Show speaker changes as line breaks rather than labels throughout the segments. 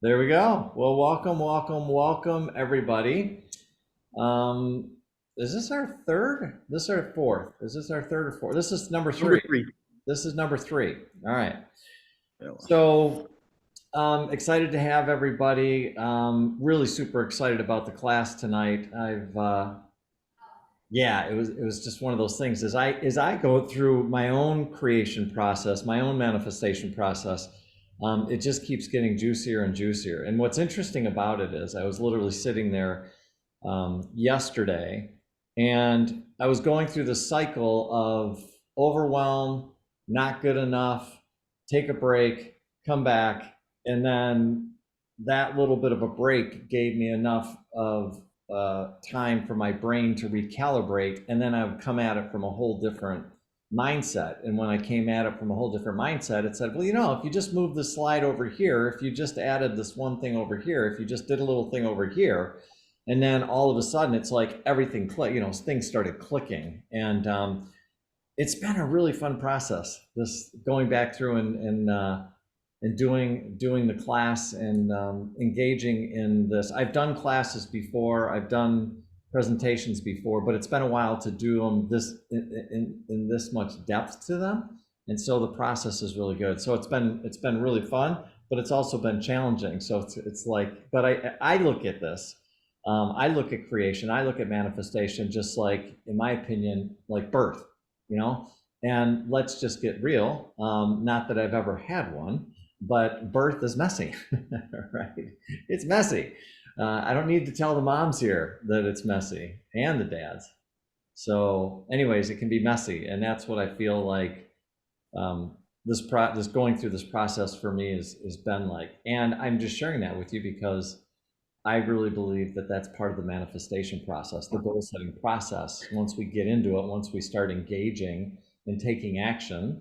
There we go. Well, welcome, everybody. Um, is this our third? This is our fourth. Is this our third or fourth? This is number
Number
three.
three.
This is number three. All right.
Yeah.
So, excited to have everybody. Really super excited about the class tonight. Yeah, it was just one of those things. As I go through my own creation process, my own manifestation process, it just keeps getting juicier and juicier. And what's interesting about it is I was literally sitting there yesterday, and I was going through the cycle of overwhelm, not good enough, take a break, come back, and then that little bit of a break gave me enough of time for my brain to recalibrate, and then I would come at it from a whole different mindset. And when I came at it from a whole different mindset, it said, well, if you just move the slide over here, if you just added this one thing over here, if you just did a little thing over here, and then all of a sudden it's like everything clicked, things started clicking. And it's been a really fun process, this going back through and doing the class and engaging in this. I've done classes before, I've done presentations before, but it's been a while to do them this in this much depth to them, and so the process is really good. So it's been really fun, but it's also been challenging. So it's like, but I look at this. I look at creation, I look at manifestation, just like, in my opinion, like birth, you know. And let's just get real. Not that I've ever had one, but birth is messy, right? It's messy. I don't need to tell the moms here that it's messy, and the dads. So, anyways, it can be messy, and that's what I feel like this going through this process for me is been like. And I'm just sharing that with you because I really believe that that's part of the manifestation process, the goal setting process. Once we get into it, once we start engaging and taking action,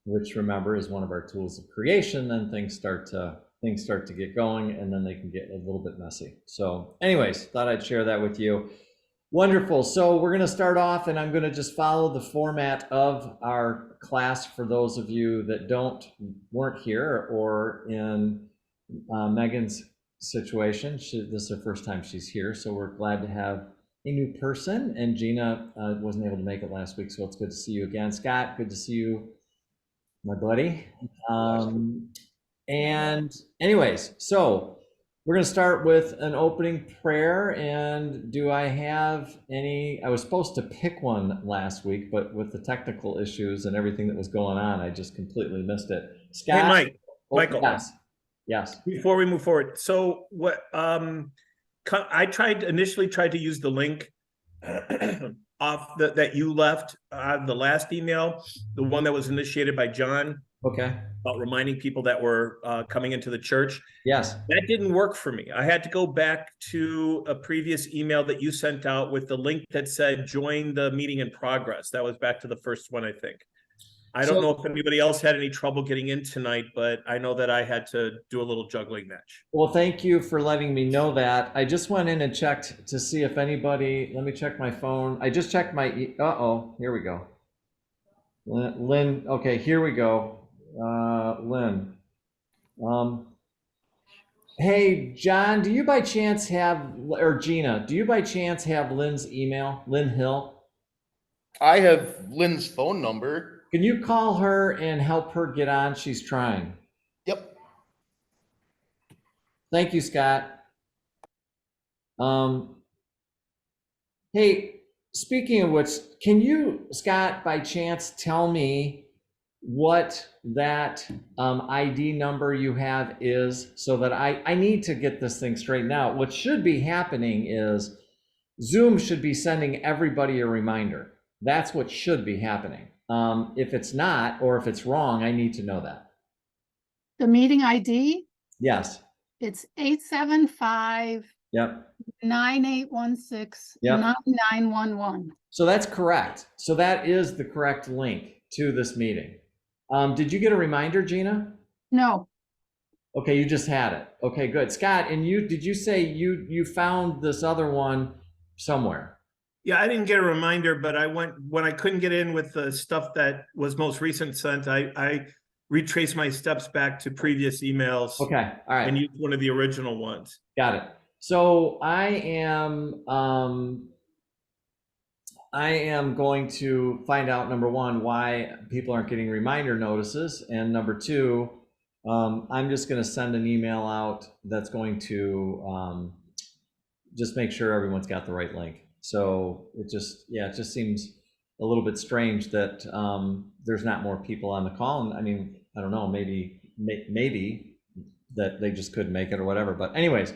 which, remember, is one of our tools of creation, then things start to get going, and then they can get a little bit messy. So anyways, thought I'd share that with you. Wonderful. So we're going to start off, and I'm going to just follow the format of our class for those of you that weren't here or in Megan's situation. This is her first time she's here, so we're glad to have a new person. And Gina wasn't able to make it last week, so it's good to see you again. Scott, good to see you, my buddy. And anyways, so we're going to start with an opening prayer. And do I have any? I was supposed to pick one last week, but with the technical issues and everything that was going on, I just completely missed it.
Hey,
Scott?
Michael,
Yes. Yes.
before we move forward, so what I initially tried to use the link that you left the last email, the one that was initiated by John
Okay.
about reminding people that were coming into the church.
Yes.
That didn't work for me. I had to go back to a previous email that you sent out with the link that said join the meeting in progress. That was back to the first one, I think. I don't know if anybody else had any trouble getting in tonight, but I know that I had to do a little juggling match.
Well, thank you for letting me know that. I just went in and checked to see if anybody, let me check my phone. I just checked my, uh-oh, here we go. Lynn, okay, here we go. Lynn. Hey, John, do you by chance have, or Gina, do you by chance have Lynn's email, Lynn Hill?
I have Lynn's phone number.
Can you call her and help her get on? She's trying.
Yep.
Thank you, Scott. Hey, speaking of which, can you, Scott, by chance tell me what that ID number you have is, so that I need to get this thing straightened out. What should be happening is Zoom should be sending everybody a reminder. That's what should be happening. If it's not, or if it's wrong, I need to know that.
The meeting ID,
Yes.
it's 875
Yep.
9816
Yep.
9911.
So that's correct. So that is the correct link to this meeting. Did you get a reminder, Gina?
No,
Okay, you just had it. Okay, good. Scott, and did you say you found this other one somewhere?
Yeah, I didn't get a reminder, but I went when I couldn't get in with the stuff that was most recent sent. I retrace my steps back to previous emails
Okay, all right.
and use one of the original ones.
Got it. So I am going to find out, number one, why people aren't getting reminder notices, and number two, I'm just going to send an email out that's going to just make sure everyone's got the right link. So it just seems a little bit strange that there's not more people on the call. And I mean, I don't know, maybe that they just couldn't make it or whatever. But anyways,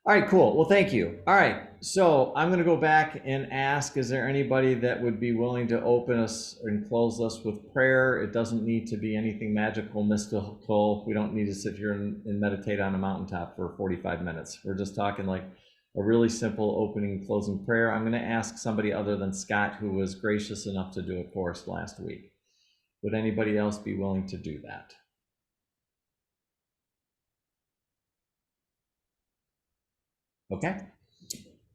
all right, cool. Well, thank you. All right, so I'm going to go back and ask, is there anybody that would be willing to open us and close us with prayer? It doesn't need to be anything magical, mystical. We don't need to sit here and meditate on a mountaintop for 45 minutes. We're just talking like a really simple opening and closing prayer. I'm going to ask somebody other than Scott, who was gracious enough to do it for us last week. Would anybody else be willing to do that? Okay,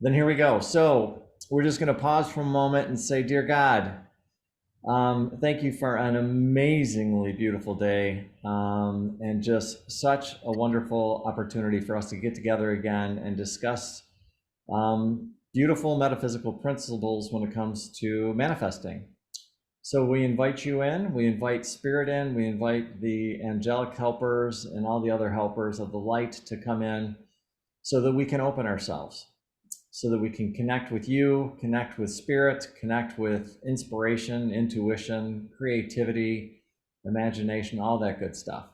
then here we go. So we're just going to pause for a moment and say, dear God, thank you for an amazingly beautiful day, and just such a wonderful opportunity for us to get together again and discuss beautiful metaphysical principles when it comes to manifesting. So we invite you in, we invite spirit in, we invite the angelic helpers and all the other helpers of the light to come in so that we can open ourselves, so that we can connect with you, connect with spirit, connect with inspiration, intuition, creativity, imagination, all that good stuff,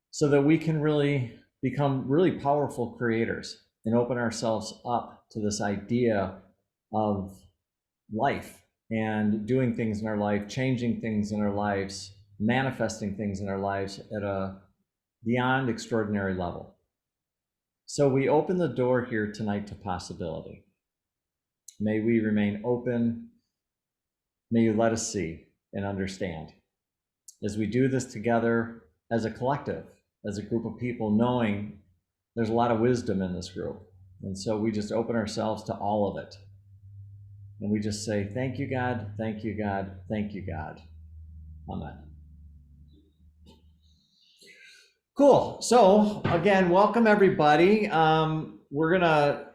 so that we can really become really powerful creators and open ourselves up to this idea of life and doing things in our life, changing things in our lives, manifesting things in our lives at a beyond extraordinary level. So we open the door here tonight to possibility. May we remain open. May you let us see and understand. As we do this together as a collective, as a group of people, knowing there's a lot of wisdom in this group. And so we just open ourselves to all of it. And we just say, thank you, God, thank you, God, thank you, God. Amen. Cool. So again, welcome everybody. We're gonna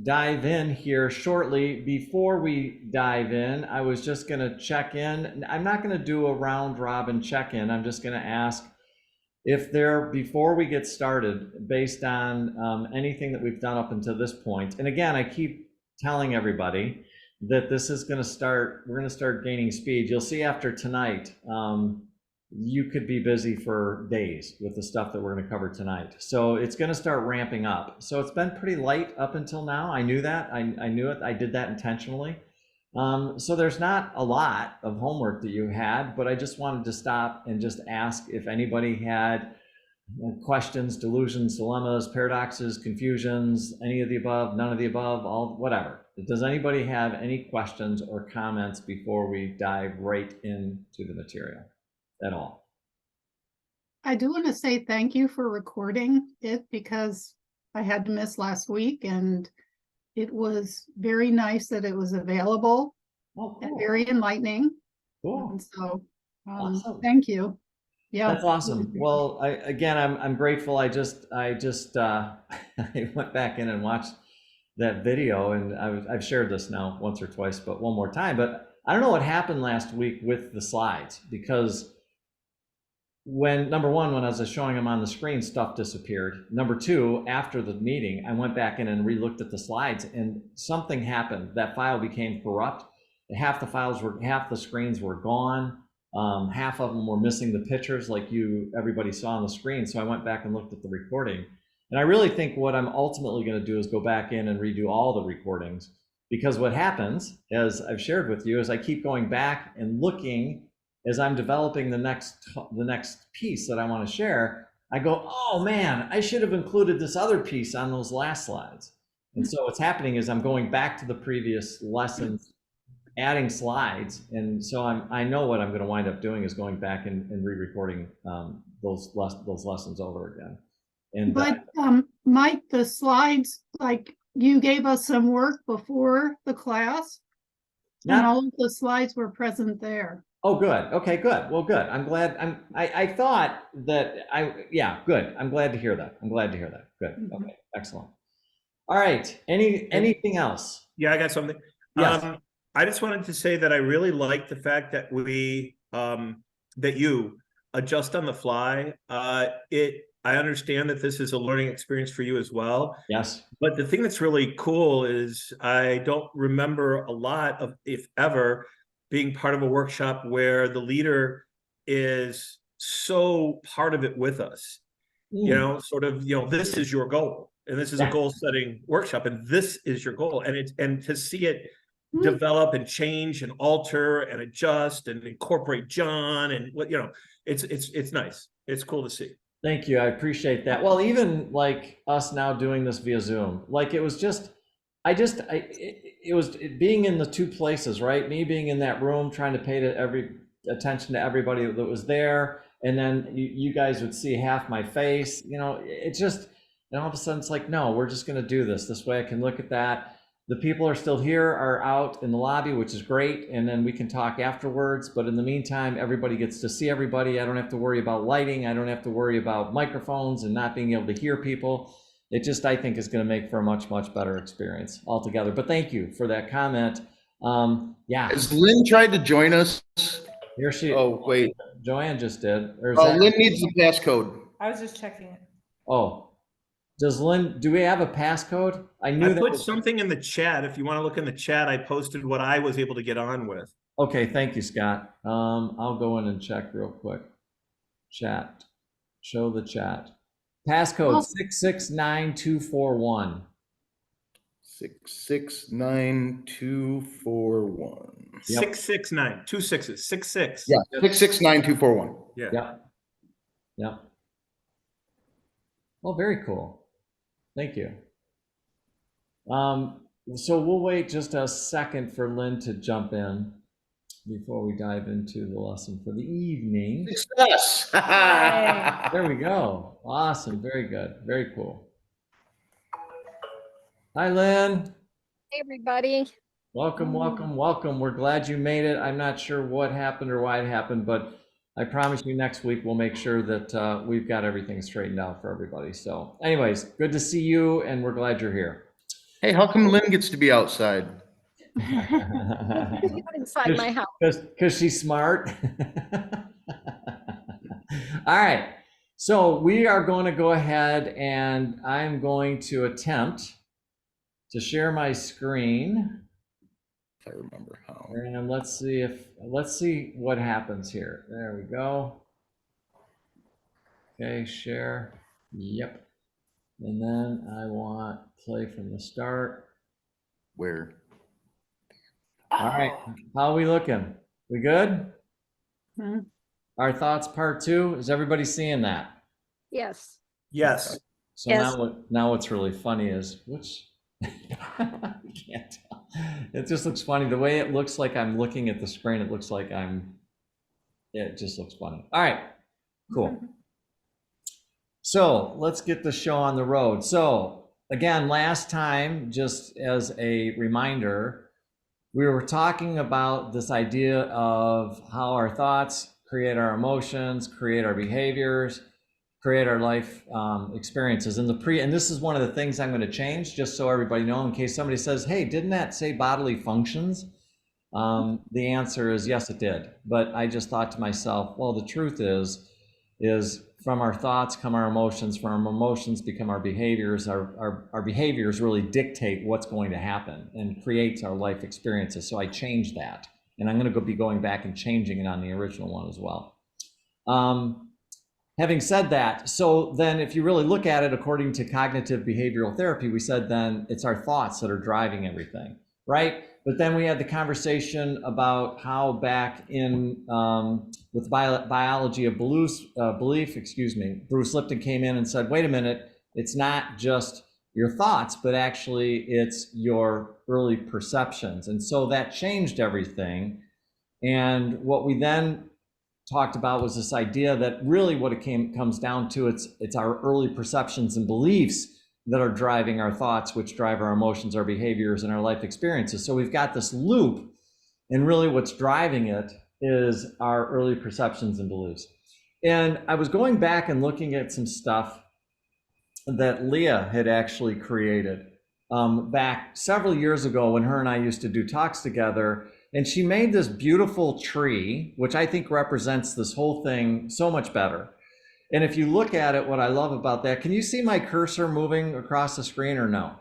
dive in here shortly. Before we dive in, I was just gonna check in. I'm not gonna do a round robin check-in. I'm just gonna ask if before we get started, based on anything that we've done up until this point. And again, I keep telling everybody that this is gonna start, we're gonna start gaining speed. You'll see after tonight, you could be busy for days with the stuff that we're going to cover tonight. So it's going to start ramping up. So it's been pretty light up until now. I knew that. I knew it. I did that intentionally. So there's not a lot of homework that you had, but I just wanted to stop and just ask if anybody had questions, delusions, dilemmas, paradoxes, confusions, any of the above, none of the above, all whatever. Does anybody have any questions or comments before we dive right into the material at all?
I do want to say thank you for recording it because I had to miss last week, and it was very nice that it was available
Oh,
and
cool.
very enlightening.
Cool.
And so
Awesome.
thank you. Yeah,
That's awesome. Well, I'm grateful. I went back in and watched that video, and I've shared this now once or twice, but one more time. But I don't know what happened last week with the slides, because number one, when I was showing them on the screen, stuff disappeared. Number two, after the meeting, I went back in and re-looked at the slides, and something happened. That file became corrupt. Half the screens were gone. Half of them were missing the pictures like everybody saw on the screen. So I went back and looked at the recording. And I really think what I'm ultimately going to do is go back in and redo all the recordings, because what happens, as I've shared with you, is I keep going back and looking as I'm developing the next piece that I want to share. I go, oh man, I should have included this other piece on those last slides. And so what's happening is I'm going back to the previous lessons, adding slides. And so I know what I'm going to wind up doing is going back and re-recording those lessons over again. And
but Mike, the slides, like you gave us some work before the class, and all of the slides were present there.
Oh, good. Okay, good. Well, good. I'm glad. I thought that yeah, good. I'm glad to hear that. I'm glad to hear that. Good.
Mhm.
Okay, excellent. All right. Anything else?
Yeah, I got something.
Yes.
I just wanted to say that I really like the fact that that you adjust on the fly. I understand that this is a learning experience for you as well.
Yes.
But the thing that's really cool is I don't remember a lot of, if ever, being part of a workshop where the leader is so part of it with us. Sort of, this is your goal, and this is a
Yeah.
goal setting workshop, and this is your goal, and to see it
Hmm.
develop and change and alter and adjust and incorporate John and it's nice. It's cool to see.
Thank you. I appreciate that. Well, even like us now doing this via Zoom, like it was just, it was being in the two places, right? Me being in that room, trying to pay attention to everybody that was there. And then you guys would see half my face, it just, and all of a sudden it's like, no, we're just going to do this way. I can look at that. The people are still here, are out in the lobby, which is great. And then we can talk afterwards. But in the meantime, everybody gets to see everybody. I don't have to worry about lighting. I don't have to worry about microphones and not being able to hear people. It just, I think, is going to make for a much, much better experience altogether. But thank you for that comment. Yeah,
Has Lynn tried to join us?
here she,
Oh, wait.
Joanne just did. Or is
Oh,
that,
Lynn needs the passcode.
I was just checking it.
oh, do we have a passcode? I knew
I
that
put
was,
something in the chat. If you want to look in the chat, I posted what I was able to get on with.
okay, thank you, Scott. I'll go in and check real quick. Chat, show the chat. Passcode
Well-
669241.
669241.
Yep.
669, 2 6s, 66.
Yeah, 669241.
Yeah.
Yep. Yep. Well, very cool. Thank you. So we'll wait just a second for Lynn to jump in before we dive into the lesson for the evening.
Success.
There we go. Awesome. Very good. Very cool. Hi, Lynn.
Hey, everybody.
Welcome, welcome, welcome. We're glad you made it. I'm not sure what happened or why it happened, but I promise you next week we'll make sure that we've got everything straightened out for everybody. So anyways, good to see you, and we're glad you're here.
Hey, how come Lynn gets to be outside?
Inside my house.
Because she's smart. All right. So we are going to go ahead and I'm going to attempt to share my screen.
If I remember how.
And let's see what happens here. There we go. Okay, share. Yep. And then I want play from the start.
Where?
All right. How are we looking? We good?
Hmm.
Our thoughts part 2. Is everybody seeing that?
Yes.
Yes.
So
Yes.
now what's really funny is which I can't tell. It just looks funny. The way it looks like I'm looking at the screen, it looks like it just looks funny. All right, cool. So let's get the show on the road. So again, last time, just as a reminder, we were talking about this idea of how our thoughts create our emotions, create our behaviors, create our life experiences. And this is one of the things I'm going to change, just so everybody knows, in case somebody says, hey, didn't that say bodily functions? The answer is yes, it did. But I just thought to myself, well, the truth is from our thoughts come our emotions, from our emotions become our behaviors. Our behaviors really dictate what's going to happen and creates our life experiences. So I changed that. And I'm going to be going back and changing it on the original one as well. Having said that, so then if you really look at it according to cognitive behavioral therapy, we said then it's our thoughts that are driving everything, right? But then we had the conversation about how back in with biology of belief, Bruce Lipton came in and said, wait a minute, it's not just your thoughts, but actually it's your early perceptions. And so that changed everything. And what we then talked about was this idea that really what it comes down to, it's our early perceptions and beliefs that are driving our thoughts, which drive our emotions, our behaviors, and our life experiences. So we've got this loop, and really what's driving it is our early perceptions and beliefs. And I was going back and looking at some stuff that Leah had actually created back several years ago when her and I used to do talks together. And she made this beautiful tree, which I think represents this whole thing so much better. And if you look at it, what I love about that, can you see my cursor moving across the screen or no?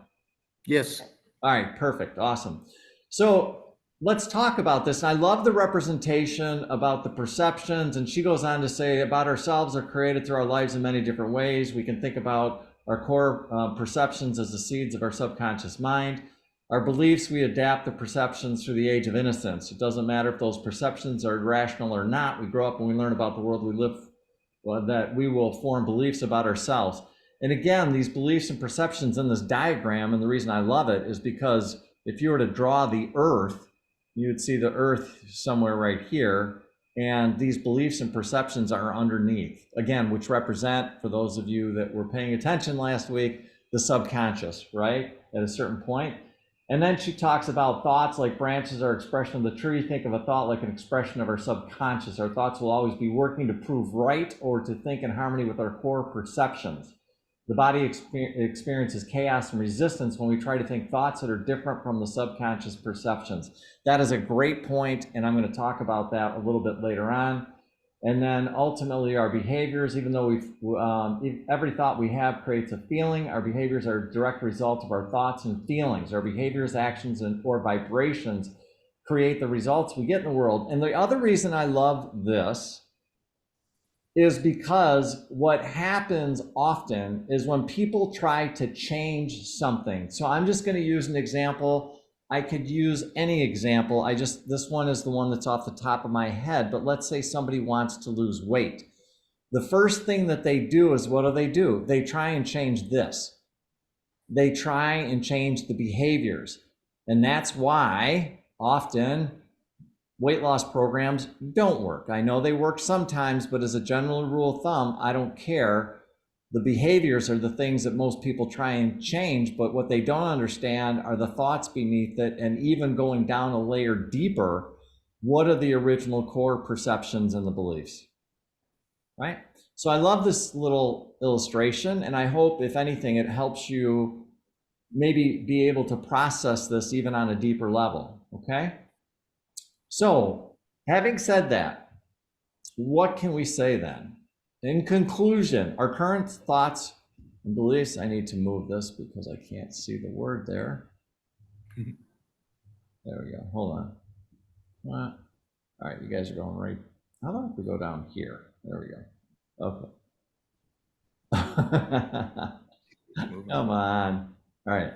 Yes.
All right, perfect, awesome. So let's talk about this. I love the representation about the perceptions, and she goes on to say about ourselves are created through our lives in many different ways. We can think about our core perceptions as the seeds of our subconscious mind. Our beliefs, we adapt the perceptions through the age of innocence. It doesn't matter if those perceptions are rational or not. We grow up and we learn about the world we live, that we will form beliefs about ourselves. And again, these beliefs and perceptions in this diagram, and the reason I love it is because if you were to draw the earth, you'd see the earth somewhere right here. And these beliefs and perceptions are underneath, again, which represent, for those of you that were paying attention last week, the subconscious, right? At a certain point. And then she talks about thoughts like branches are expression of the tree. Think of a thought like an expression of our subconscious. Our thoughts will always be working to prove right or to think in harmony with our core perceptions. The body experiences chaos and resistance when we try to think thoughts that are different from the subconscious perceptions. That is a great point, and I'm going to talk about that a little bit later on. And then ultimately our behaviors, even though every thought we have creates a feeling, our behaviors are a direct result of our thoughts and feelings. Our behaviors, actions, or vibrations create the results we get in the world. And the other reason I love this is because what happens often is when people try to change something. So I'm just going to use an example. I could use any example. This one is the one that's off the top of my head, but let's say somebody wants to lose weight. The first thing that they do is, what do? They try and change this. They try and change the behaviors. And that's why often weight loss programs don't work. I know they work sometimes, but as a general rule of thumb, I don't care. The behaviors are the things that most people try and change, but what they don't understand are the thoughts beneath it, and even going down a layer deeper, what are the original core perceptions and the beliefs, right? So I love this little illustration, and I hope, if anything, it helps you maybe be able to process this even on a deeper level, okay? So, having said that, what can we say then? In conclusion, our current thoughts and beliefs, I need to move this because I can't see the word there. There we go, hold on. All right, you guys are going right. How about if we go down here? There we go. Okay. Come on. All right.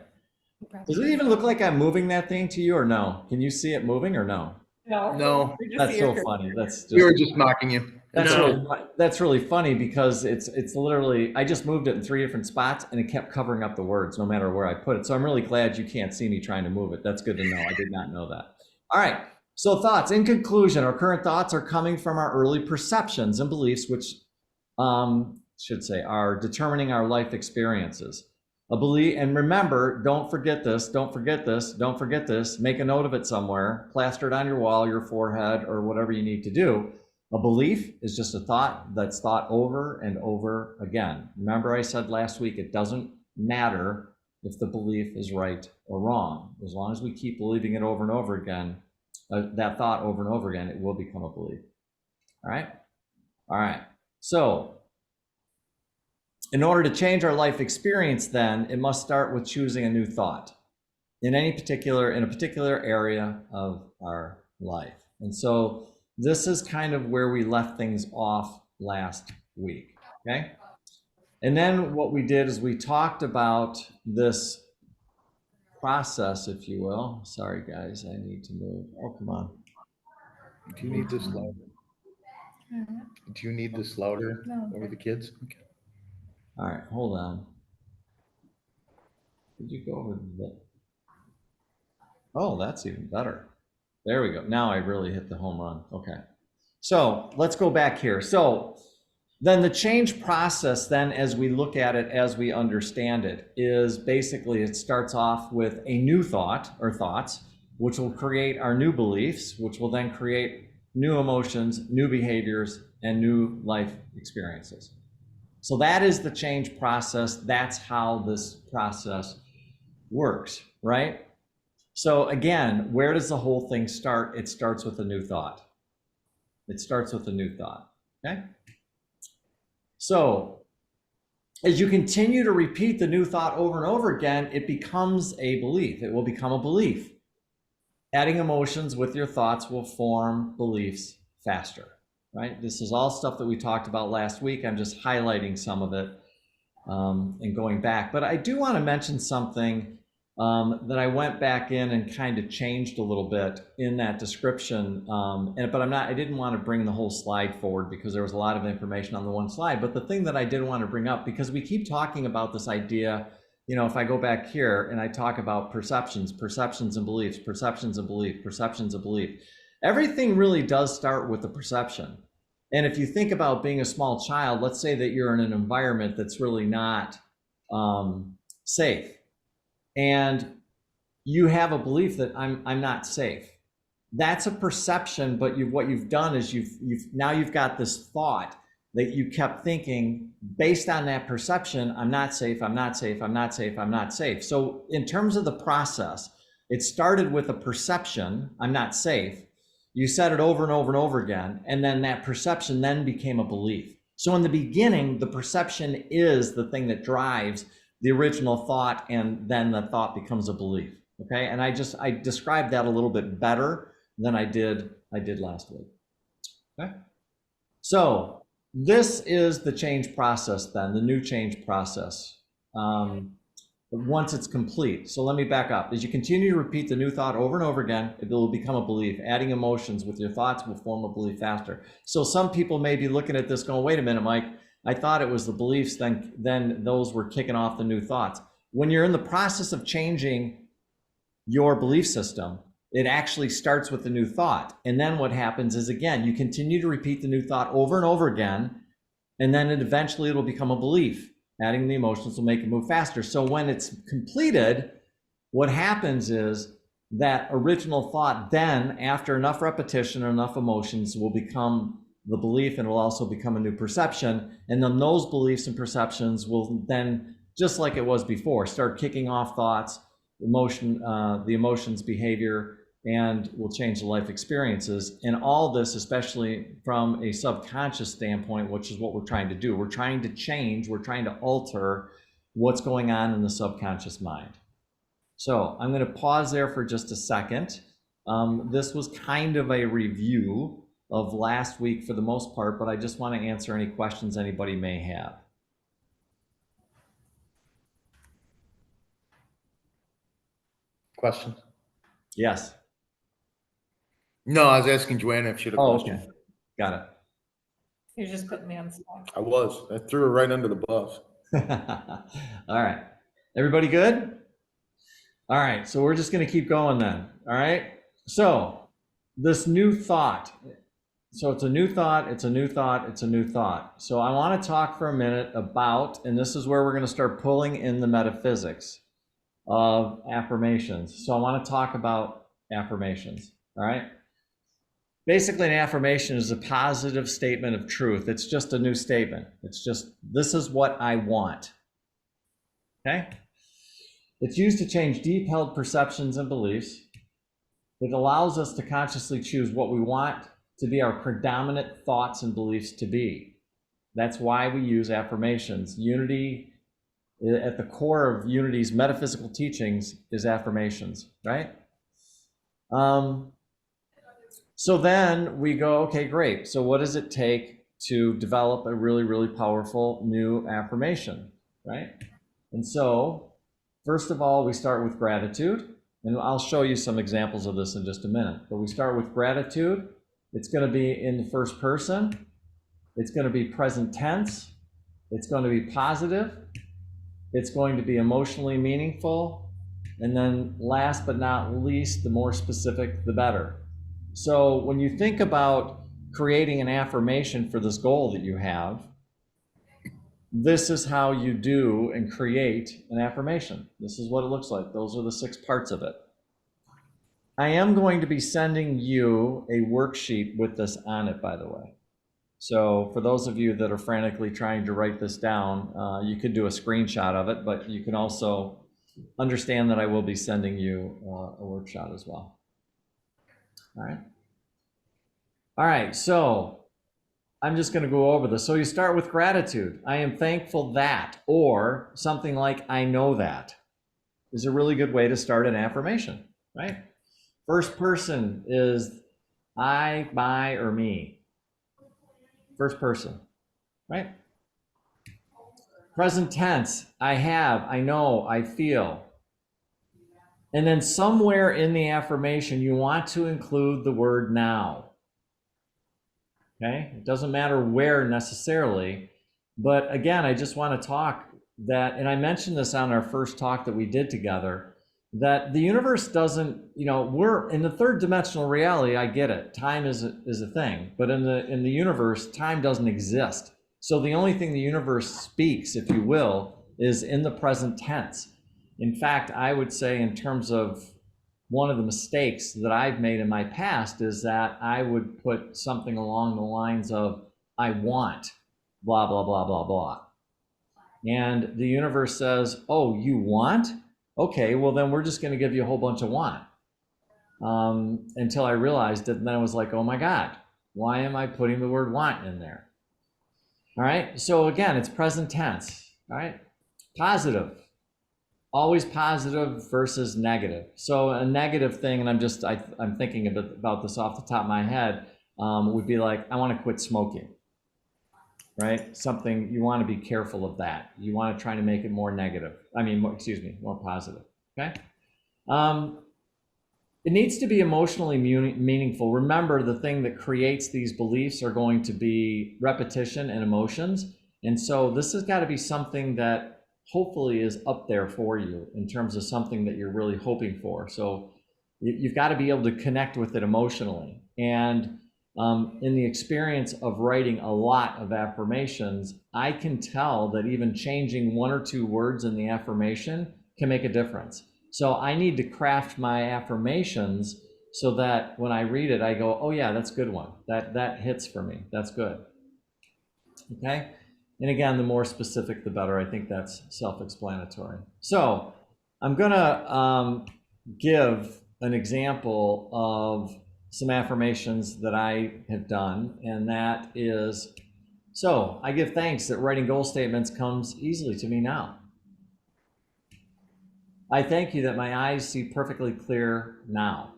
Does it even look like I'm moving that thing to you or no? Can you see it moving or no?
No,
That's so funny. That's
we were
just,
just mocking you.
that's really funny because it's literally, I just moved it in 3 different spots and it kept covering up the words no matter where I put it. So I'm really glad you can't see me trying to move it. That's good to know. I did not know that. All right. So thoughts. In conclusion, our current thoughts are coming from our early perceptions and beliefs, which are determining our life experiences. A belief, and remember, don't forget this, make a note of it somewhere, plaster it on your wall, your forehead, or whatever you need to do. A belief is just a thought that's thought over and over again. Remember I said last week, it doesn't matter if the belief is right or wrong. As long as we keep believing it over and over again, that thought over and over again, it will become a belief. All right. So, in order to change our life experience, then, it must start with choosing a new thought in a particular area of our life. And so this is kind of where we left things off last week, okay? And then what we did is we talked about this process, if you will. Sorry, guys, I need to move. Oh, come on.
Do you need this louder? Do you need this louder over the kids? Okay.
All right, hold on. Did you go over the... Oh, that's even better. There we go. Now I really hit the home run. Okay. So let's go back here. So then the change process then, as we look at it, as we understand it, is basically it starts off with a new thought or thoughts, which will create our new beliefs, which will then create new emotions, new behaviors, and new life experiences. So that is the change process. That's how this process works, right? So again, where does the whole thing start? It starts with a new thought. It starts with a new thought, okay? So as you continue to repeat the new thought over and over again, it becomes a belief. It will become a belief. Adding emotions with your thoughts will form beliefs faster, right? This is all stuff that we talked about last week. I'm just highlighting some of it and going back. But I do want to mention something that I went back in and kind of changed a little bit in that description. But I didn't want to bring the whole slide forward because there was a lot of information on the one slide. But the thing that I did want to bring up, because we keep talking about this idea, you know, if I go back here and I talk about perceptions and beliefs, perceptions and belief, everything really does start with the perception. And if you think about being a small child, let's say that you're in an environment that's really not safe, and you have a belief that I'm not safe. That's a perception, but what you've done is you've got this thought that you kept thinking based on that perception, I'm not safe, I'm not safe, I'm not safe, I'm not safe. So in terms of the process, it started with a perception, I'm not safe. You said it over and over and over again, and then that perception then became a belief. So in the beginning, the perception is the thing that drives the original thought, and then the thought becomes a belief. Okay, and I described that a little bit better than I did last week. Okay, so this is the change process then, the new change process. Once it's complete. So let me back up. As you continue to repeat the new thought over and over again, it will become a belief. Adding emotions with your thoughts will form a belief faster. So some people may be looking at this going, wait a minute, Mike, I thought it was the beliefs, then those were kicking off the new thoughts. When you're in the process of changing your belief system, it actually starts with the new thought. And then what happens is, again, you continue to repeat the new thought over and over again, and then eventually it'll become a belief. Adding the emotions will make it move faster. So when it's completed, what happens is that original thought then, after enough repetition and enough emotions, will become the belief, and it will also become a new perception. And then those beliefs and perceptions will then, just like it was before, start kicking off thoughts, the emotions, behavior, and will change the life experiences. And all this, especially from a subconscious standpoint, which is what we're trying to do. We're trying to change, we're trying to alter what's going on in the subconscious mind. So I'm going to pause there for just a second. This was kind of a review of last week for the most part, but I just want to answer any questions anybody may have.
Questions?
Yes.
No, I was asking Joanna if she had a
Oh,
question.
okay. Got it.
You're just putting me on the spot.
I was. I threw her right under the bus.
All right. Everybody good? All right. So we're just going to keep going then. All right. So this new thought. So it's a new thought. It's a new thought. It's a new thought. So I want to talk for a minute about, and this is where we're going to start pulling in the metaphysics of affirmations. So I want to talk about affirmations. All right. Basically, an affirmation is a positive statement of truth. It's just a new statement. It's just, this is what I want. Okay? It's used to change deep-held perceptions and beliefs. It allows us to consciously choose what we want to be our predominant thoughts and beliefs to be. That's why we use affirmations. Unity, at the core of Unity's metaphysical teachings, is affirmations, right? So then we go, okay, great. So what does it take to develop a really, really powerful new affirmation, right? And so, first of all, we start with gratitude. And I'll show you some examples of this in just a minute. But we start with gratitude. It's going to be in the first person. It's going to be present tense. It's going to be positive. It's going to be emotionally meaningful. And then last but not least, the more specific, the better. So when you think about creating an affirmation for this goal that you have, this is how you do and create an affirmation. This is what it looks like. Those are the 6 parts of it. I am going to be sending you a worksheet with this on it, by the way. So for those of you that are frantically trying to write this down, you could do a screenshot of it, but you can also understand that I will be sending you a workshop as well. All right. All right, so I'm just going to go over this. So you start with gratitude. I am thankful that, or something like I know that is a really good way to start an affirmation, right? First person is I, my, or me. First person, right? Present tense, I have, I know, I feel. And then somewhere in the affirmation, you want to include the word now. Okay, it doesn't matter where necessarily, but again, I just want to talk that, and I mentioned this on our first talk that we did together, that the universe doesn't, we're in the third dimensional reality. I get it. Time is a thing, but in the universe, time doesn't exist. So the only thing the universe speaks, if you will, is in the present tense. In fact, I would say in terms of one of the mistakes that I've made in my past is that I would put something along the lines of, I want, blah, blah, blah, blah, blah. And the universe says, oh, you want? Okay, well then we're just going to give you a whole bunch of want. Until I realized it, and then I was like, oh my God, why am I putting the word want in there? All right, so again, it's present tense, all right? Positive. Always positive versus negative. So a negative thing, and I'm thinking about this off the top of my head, would be like, I want to quit smoking, right? Something, you want to be careful of that. You want to try to make it more negative. More positive, okay? It needs to be emotionally meaningful. Remember, the thing that creates these beliefs are going to be repetition and emotions. And so this has got to be something that hopefully is up there for you in terms of something that you're really hoping for. So you've got to be able to connect with it emotionally. And in the experience of writing a lot of affirmations, I can tell that even changing one or two words in the affirmation can make a difference. So I need to craft my affirmations so that when I read it, I go, oh yeah, that's a good one. That hits for me. That's good. Okay. And again, the more specific, the better. I think that's self-explanatory. So I'm gonna give an example of some affirmations that I have done, and that is, so I give thanks that writing goal statements comes easily to me now. I thank you that my eyes see perfectly clear now.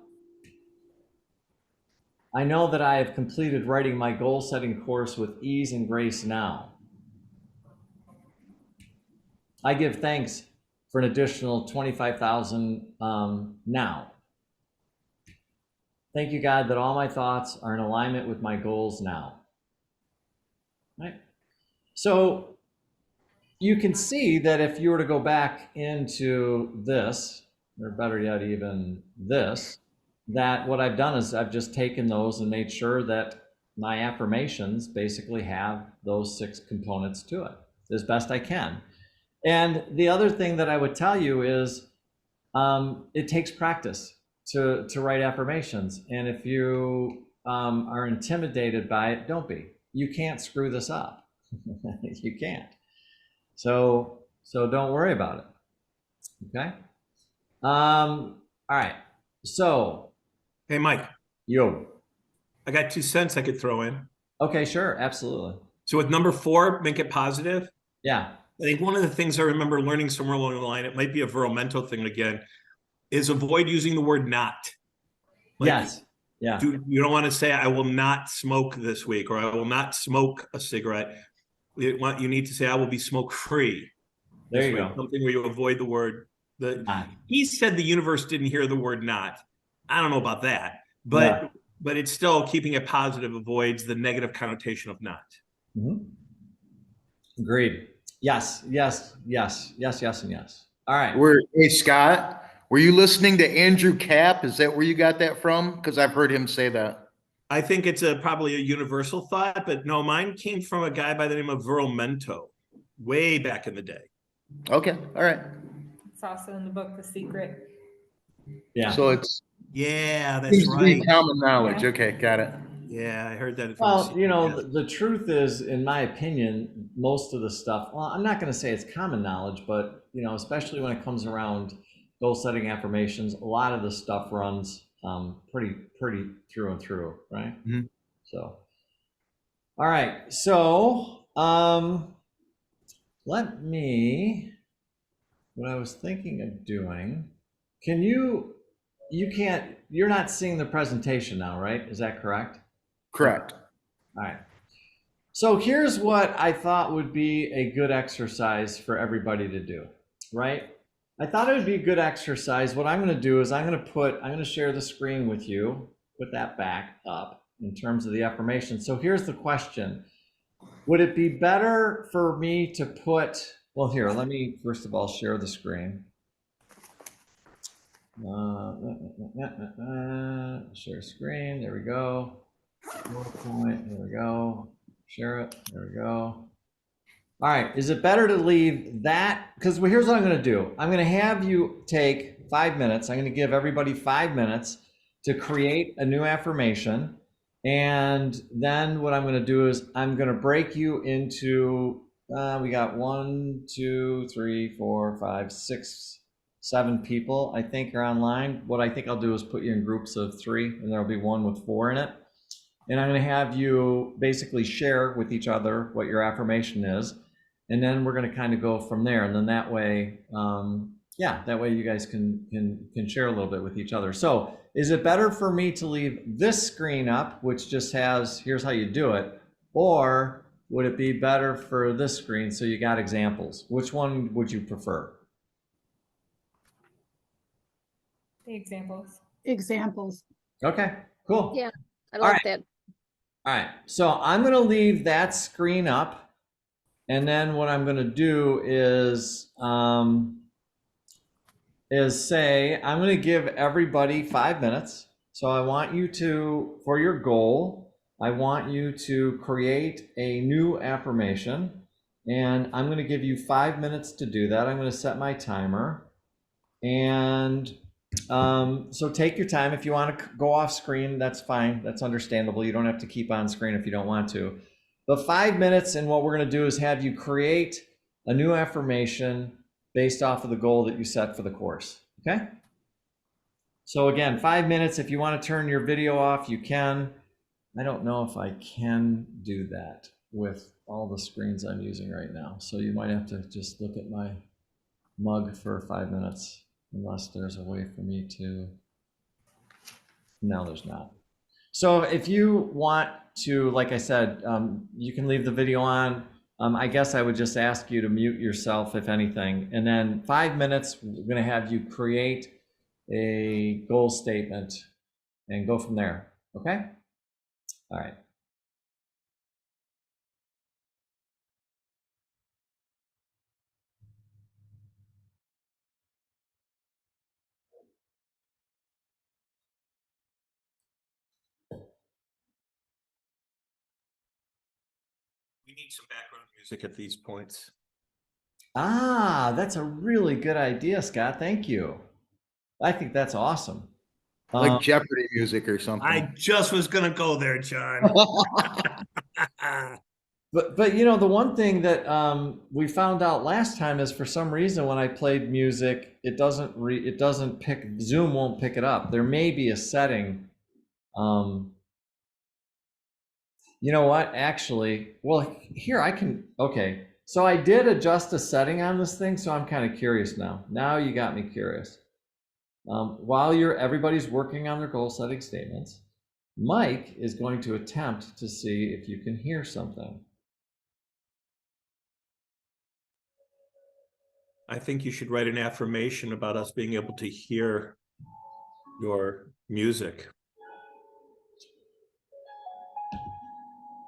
I know that I have completed writing my goal-setting course with ease and grace now. I give thanks for an additional 25,000 now. Thank you, God, that all my thoughts are in alignment with my goals now. Right? So you can see that if you were to go back into this, or better yet, even this, that what I've done is I've just taken those and made sure that my affirmations basically have those 6 components to it as best I can. And the other thing that I would tell you is it takes practice to write affirmations. And if you are intimidated by it, don't be. You can't screw this up. You can't. So don't worry about it. Okay? All right. So.
Hey, Mike.
Yo.
I got 2 cents I could throw in.
Okay, sure. Absolutely.
So with number 4, make it positive.
Yeah.
I think one of the things I remember learning somewhere along the line, it might be a Veromento thing again, is avoid using the word not. Like,
yes. Yeah.
You don't want to say, I will not smoke this week, or I will not smoke a cigarette. You need to say, I will be smoke free.
There you go.
Something where you avoid the word. He said the universe didn't hear the word not. I don't know about that, but it's still keeping it positive avoids the negative connotation of not.
Mm-hmm. Agreed. Yes, and yes. All right.
Hey, Scott, were you listening to Andrew Capp? Is that where you got that from? Because I've heard him say that.
I think it's probably a universal thought, but no, mine came from a guy by the name of Veromento way back in the day.
Okay. All right.
It's also in the book, The Secret.
Yeah.
So it's
Yeah, that's
Seems to be
right.
common knowledge.
Yeah.
Okay, got it.
Yeah, I heard that from.
Well, you know,
CPS.
the truth is, in my opinion, most of the stuff, well, I'm not going to say it's common knowledge, but, you know, especially when it comes around goal setting affirmations, a lot of the stuff runs pretty through and through, right?
Mhm.
So, all right. So, let me, what I was thinking of doing, can you're not seeing the presentation now, right? Is that correct?
Correct.
All right. So here's what I thought would be a good exercise for everybody to do, right? I thought it would be a good exercise. What I'm going to do is I'm going to share the screen with you, put that back up in terms of the affirmation. So here's the question. Would it be better for me to put, well, here, let me first of all share the screen. Share screen, there we go. PowerPoint, there we go. Share it, there we go. All right, is it better to leave that? Because here's what I'm going to do. I'm going to have you take 5 minutes. I'm going to give everybody 5 minutes to create a new affirmation. And then what I'm going to do is I'm going to break you into, we got 1, 2, 3, 4, 5, 6, 7 people, I think, are online. What I think I'll do is put you in groups of 3, and there'll be one with 4 in it. And I'm going to have you basically share with each other what your affirmation is. And then we're going to kind of go from there. And then that way, that way you guys can share a little bit with each other. So is it better for me to leave this screen up, which just has, here's how you do it, or would it be better for this screen so you got examples? Which one would you prefer?
The examples.
Examples.
Okay, cool.
Yeah, I
All
like
right.
that.
All right, so I'm going to leave that screen up. And then what I'm going to do is say, I'm going to give everybody 5 minutes. So I want you to, for your goal, I want you to create a new affirmation. And I'm going to give you 5 minutes to do that. I'm going to set my timer. And so take your time. If you want to go off screen, that's fine. That's understandable. You don't have to keep on screen if you don't want to. But 5 minutes, and what we're going to do is have you create a new affirmation based off of the goal that you set for the course. Okay? So again, 5 minutes. If you want to turn your video off, you can. I don't know if I can do that with all the screens I'm using right now. So you might have to just look at my mug for 5 minutes, unless there's a way for me to. No, there's not. So if you want to, like I said, you can leave the video on. I guess I would just ask you to mute yourself, if anything. And then 5 minutes, we're going to have you create a goal statement and go from there. Okay? All right.
We need some background music at these points.
Ah, that's a really good idea, Scott. Thank you. I think that's awesome.
Like Jeopardy music or something.
I just was gonna go there, John.
But you know, the one thing that we found out last time is, for some reason when I played music, it doesn't pick, Zoom won't pick it up. There may be a setting. You know what? Actually, well, here I can. Okay, so I did adjust a setting on this thing, so I'm kind of curious now. Now you got me curious. While everybody's working on their goal setting statements, Mike is going to attempt to see if you can hear something.
I think you should write an affirmation about us being able to hear your music.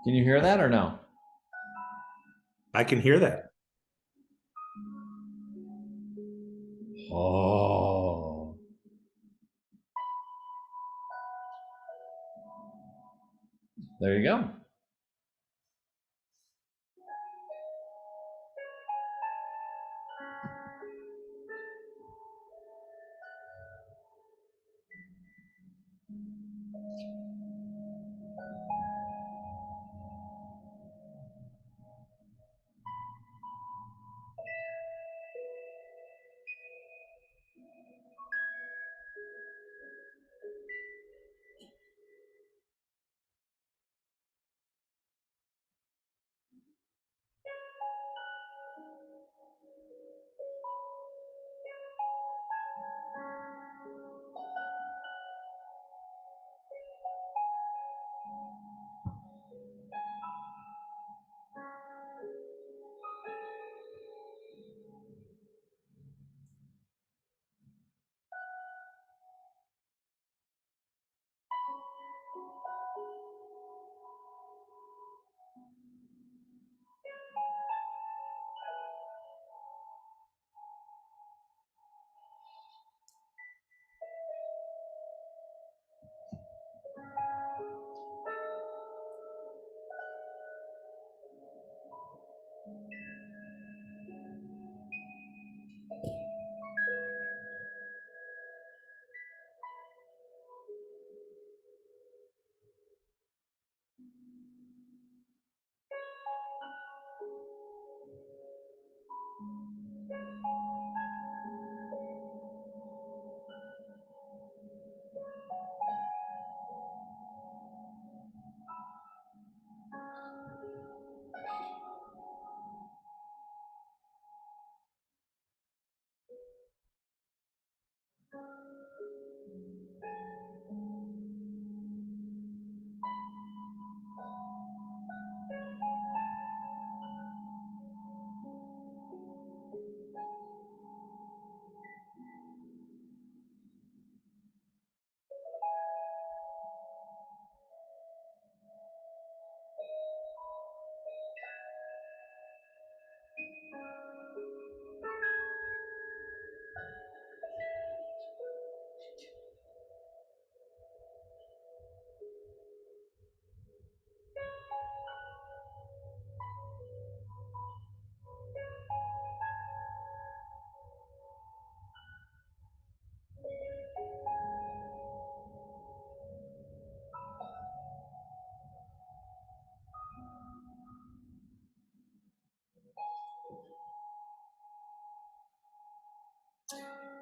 Can you hear that or no?
I can hear that.
Oh. There you go.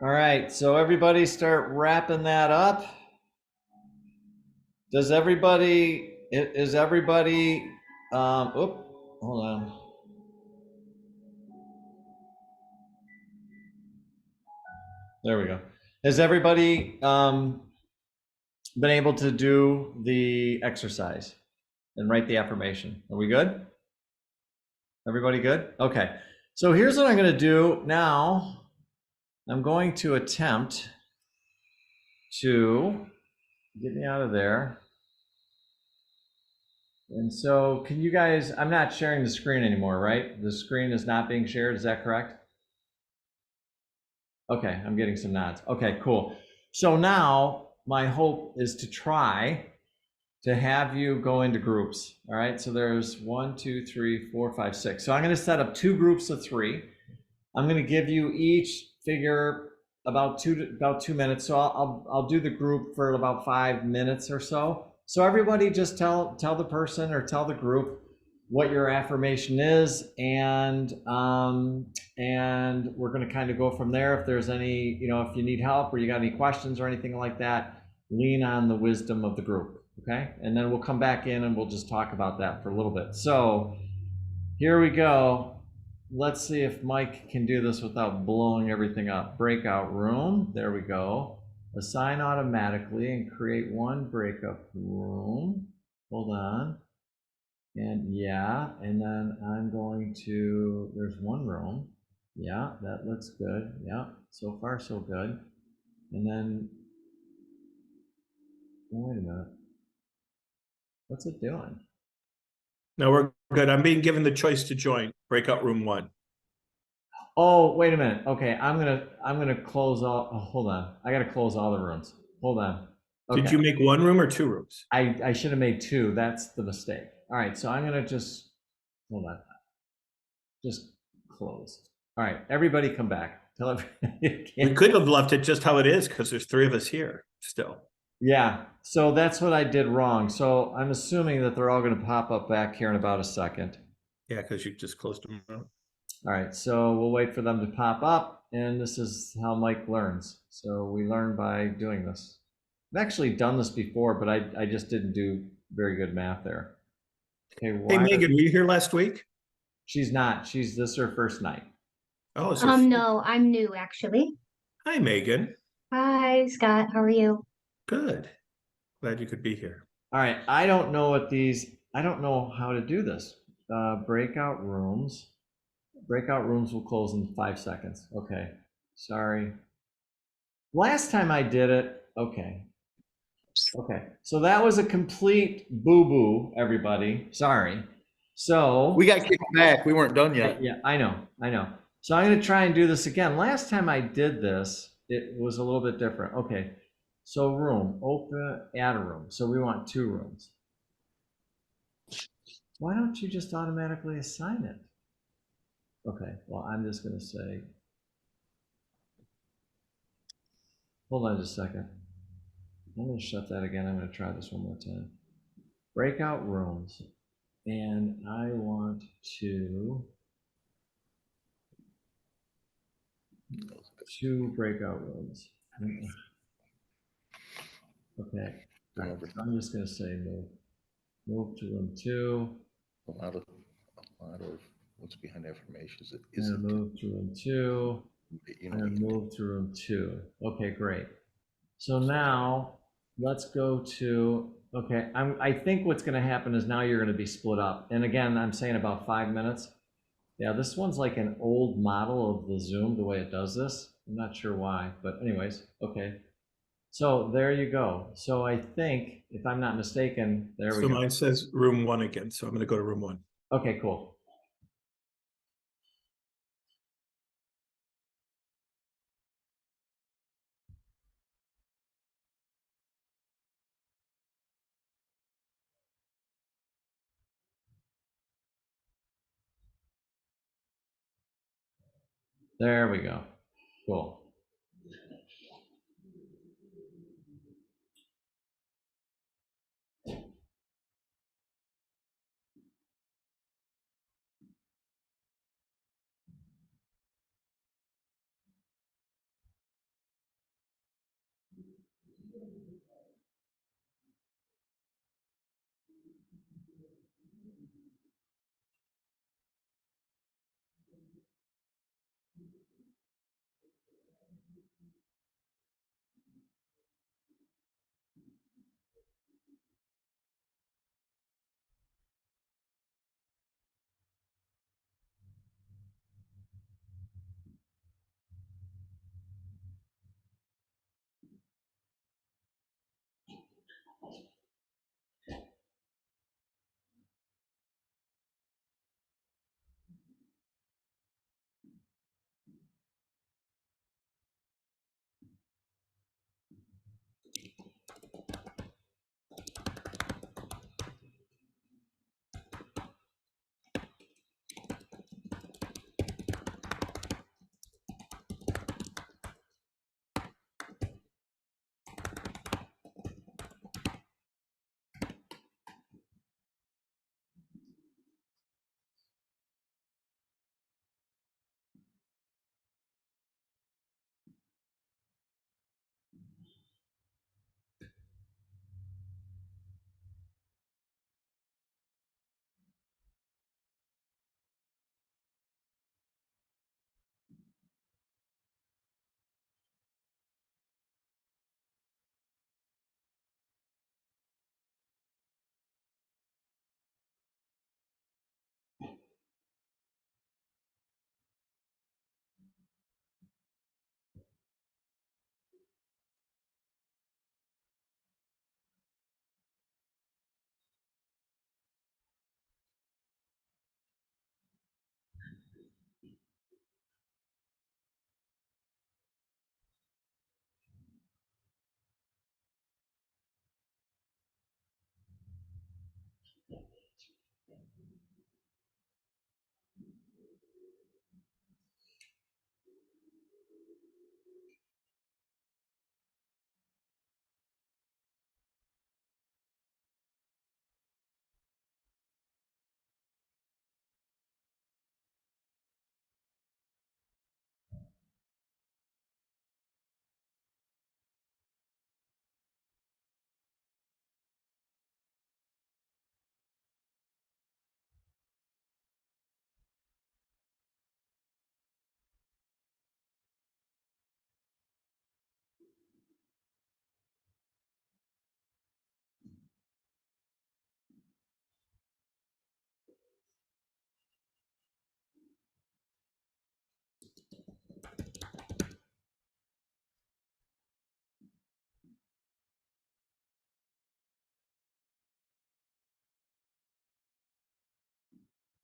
All right, so everybody start wrapping that up. Does everybody, is everybody, hold on. There we go. Has everybody been able to do the exercise and write the affirmation? Are we good? Everybody good? Okay. So here's what I'm going to do now. I'm going to attempt to get me out of there. And so can you guys, I'm not sharing the screen anymore, right? The screen is not being shared. Is that correct? Okay, I'm getting some nods. Okay, cool. So now my hope is to try to have you go into groups. All right, so there's 1, 2, 3, 4, 5, 6. So I'm going to set up 2 groups of 3. I'm going to give you each figure about 2 minutes. So I'll do the group for about 5 minutes or so. So everybody just tell the person or tell the group what your affirmation is, and we're going to kind of go from there. If there's any, if you need help or you got any questions or anything like that, lean on the wisdom of the group. Okay, and then we'll come back in and we'll just talk about that for a little bit. So here we go. Let's see if Mike can do this without blowing everything up. Breakout room. There we go. Assign automatically and create 1 breakout room. Hold on. And yeah, and then I'm going to, there's 1 room. Yeah, that looks good. Yeah, so far so good. And then, oh, wait a minute. What's it doing?
No, we're good. I'm being given the choice to join breakout room 1.
Oh, wait a minute. Okay, I'm gonna close all. Oh, hold on. I gotta close all the rooms. Hold on. Okay.
Did you make 1 room or 2 rooms?
I should have made 2. That's the mistake. All right, so I'm gonna just hold on. Just close. All right, everybody come back. Tell everybody.
We could have left it just how it is because there's 3 of us here still.
Yeah, so that's what I did wrong. So I'm assuming that they're all gonna pop up back here in about a second.
Yeah, because you just closed them out.
All right, so we'll wait for them to pop up, and this is how Mike learns. So we learn by doing this. I've actually done this before, but I just didn't do very good math there. Okay,
Hey, Megan, were you here last week?
She's not. This is her first night.
Oh,
No, I'm new actually.
Hi, Megan.
Hi, Scott. How are you?
Good. Glad you could be here.
All right, I don't know how to do this. Breakout rooms. Breakout rooms will close in 5 seconds. Okay, sorry. Last time I did it, okay. Okay, so that was a complete boo-boo, everybody. Sorry. So
We got kicked back. We weren't done yet.
yeah, I know. So I'm going to try and do this again. Last time I did this, it was a little bit different. Okay, so room, open, add a room. So we want 2 rooms. Why don't you just automatically assign it? Okay, well, I'm just going to say, hold on just a second. I'm going to shut that again. I'm going to try this one more time. Breakout rooms. And I want to 2 breakout rooms. Okay. All right, so I'm just going to say move to room 2.
A lot of what's behind affirmation is
And move to room 2.
you know,
And move to room 2. Okay, great. So now let's go to, okay, I think what's going to happen is now you're going to be split up. And again, I'm saying about 5 minutes. Yeah, this one's like an old model of the Zoom, the way it does this. I'm not sure why, but anyways, okay. So there you go. So I think, if I'm not mistaken, there we
So
go.
mine says room 1 again, so I'm going to go to room 1.
Okay, cool. There we go. Cool.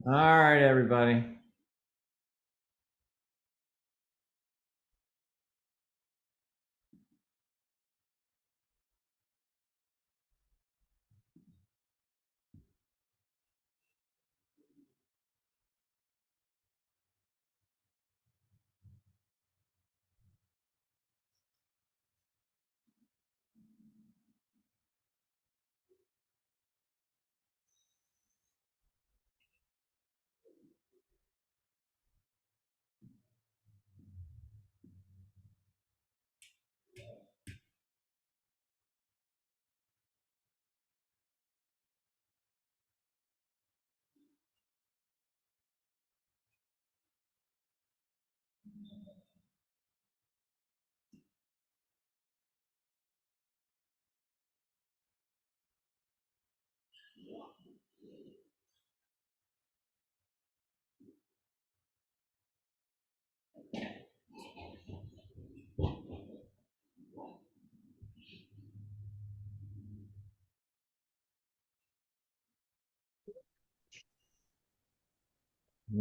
All right, everybody.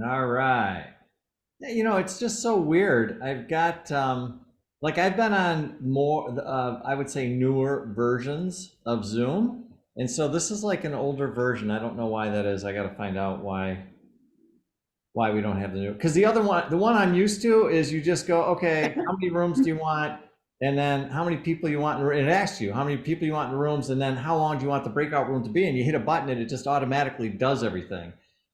All right. Yeah, it's just so weird. I've got like I've been on more I would say newer versions of Zoom. And so this is like an older version. I don't know why that is. I got to find out why we don't have the new, because the one I'm used to is you just go, okay, how many rooms do you want? And then how many people you want, and it asks you how many people you want in the rooms, and then how long do you want the breakout room to be? And you hit a button and it just automatically does everything.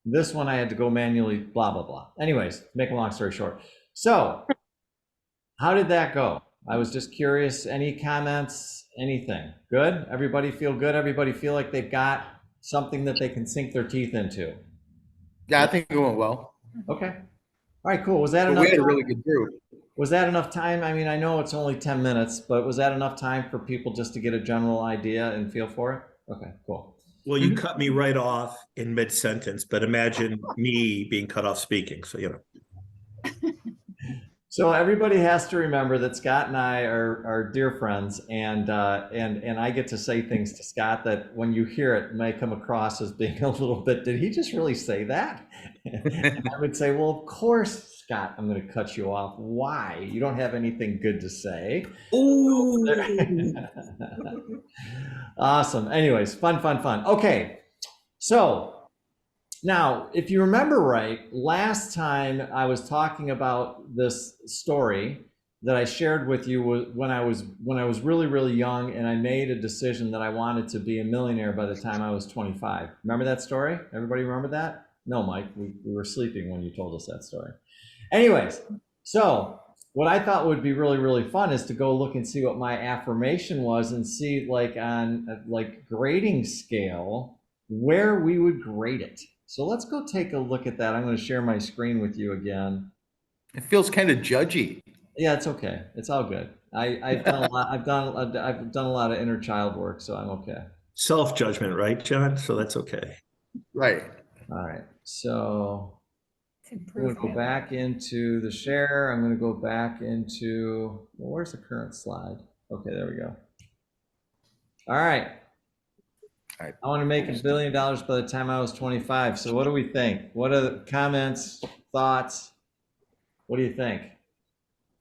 This one I had to go manually, blah, blah, blah. Anyways, make a long story short. So how did that go? I was just curious. Any comments, anything? Good? Everybody feel good? Everybody feel like they've got something that they can sink their teeth into?
Yeah, I think it went well.
Okay. All right, cool. Was that
But
enough?
we had a really good group.
Was that enough time? I mean, I know it's only 10 minutes, but was that enough time for people just to get a general idea and feel for it? Okay, cool.
Well, you cut me right off in mid-sentence, but imagine me being cut off speaking. So,
So everybody has to remember that Scott and I are dear friends, and I get to say things to Scott that when you hear it may come across as being a little bit, did he just really say that? And I would say, well, of course, Scott, I'm going to cut you off. Why? You don't have anything good to say.
ooh.
Awesome. Anyways, fun. Okay. So now, if you remember right, last time I was talking about this story that I shared with you when I was really young, and I made a decision that I wanted to be a millionaire by the time I was 25. Remember that story? Everybody remember that? No, Mike, we were sleeping when you told us that story. Anyways, so what I thought would be really fun is to go look and see what my affirmation was and see like on like grading scale where we would grade it. So let's go take a look at that. I'm going to share my screen with you again.
It feels kind of judgy.
Yeah, it's okay. It's all good. I've done a lot. I've done a lot of inner child work, so I'm okay.
Self-judgment, right, John? So that's okay.
Right.
All right. So
It's
I'm going to go
improvement.
back into the share. I'm going to go back into, well, where's the current slide? Okay, there we go. All right. I want to make $1 billion by the time I was 25. So what do we think? What are the comments, thoughts? What do you think?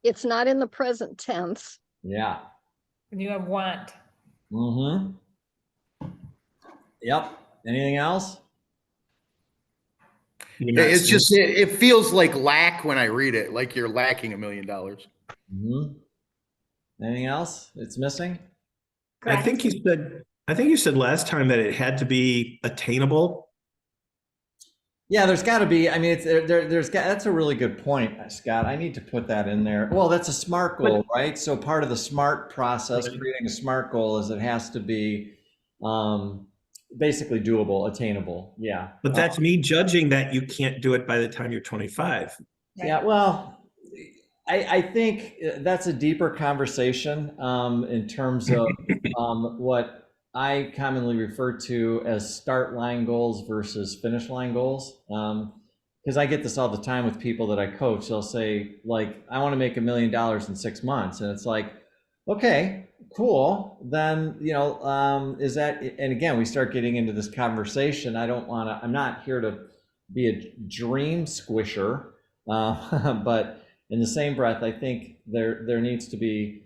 It's not in the present tense.
Yeah.
And you have want.
Mm-hmm. Yep. Anything else?
It's just, it feels like lack when I read it, like you're lacking $1 million.
Mm-hmm. Anything else it's missing?
I think you said last time that it had to be attainable.
Yeah, there's got to be. I mean, it's that's a really good point, Scott. I need to put that in there. Well, that's a SMART goal, right? So part of the SMART process, creating a SMART goal, is it has to be basically doable, attainable. Yeah.
But that's me judging that you can't do it by the time you're 25.
Yeah, well, I think that's a deeper conversation in terms of what I commonly refer to as start line goals versus finish line goals. Because I get this all the time with people that I coach. They'll say, like, I want to make $1 million in 6 months. And it's like, okay, cool. Then, is that, and again, we start getting into this conversation. I'm not here to be a dream squisher, but in the same breath, I think there needs to be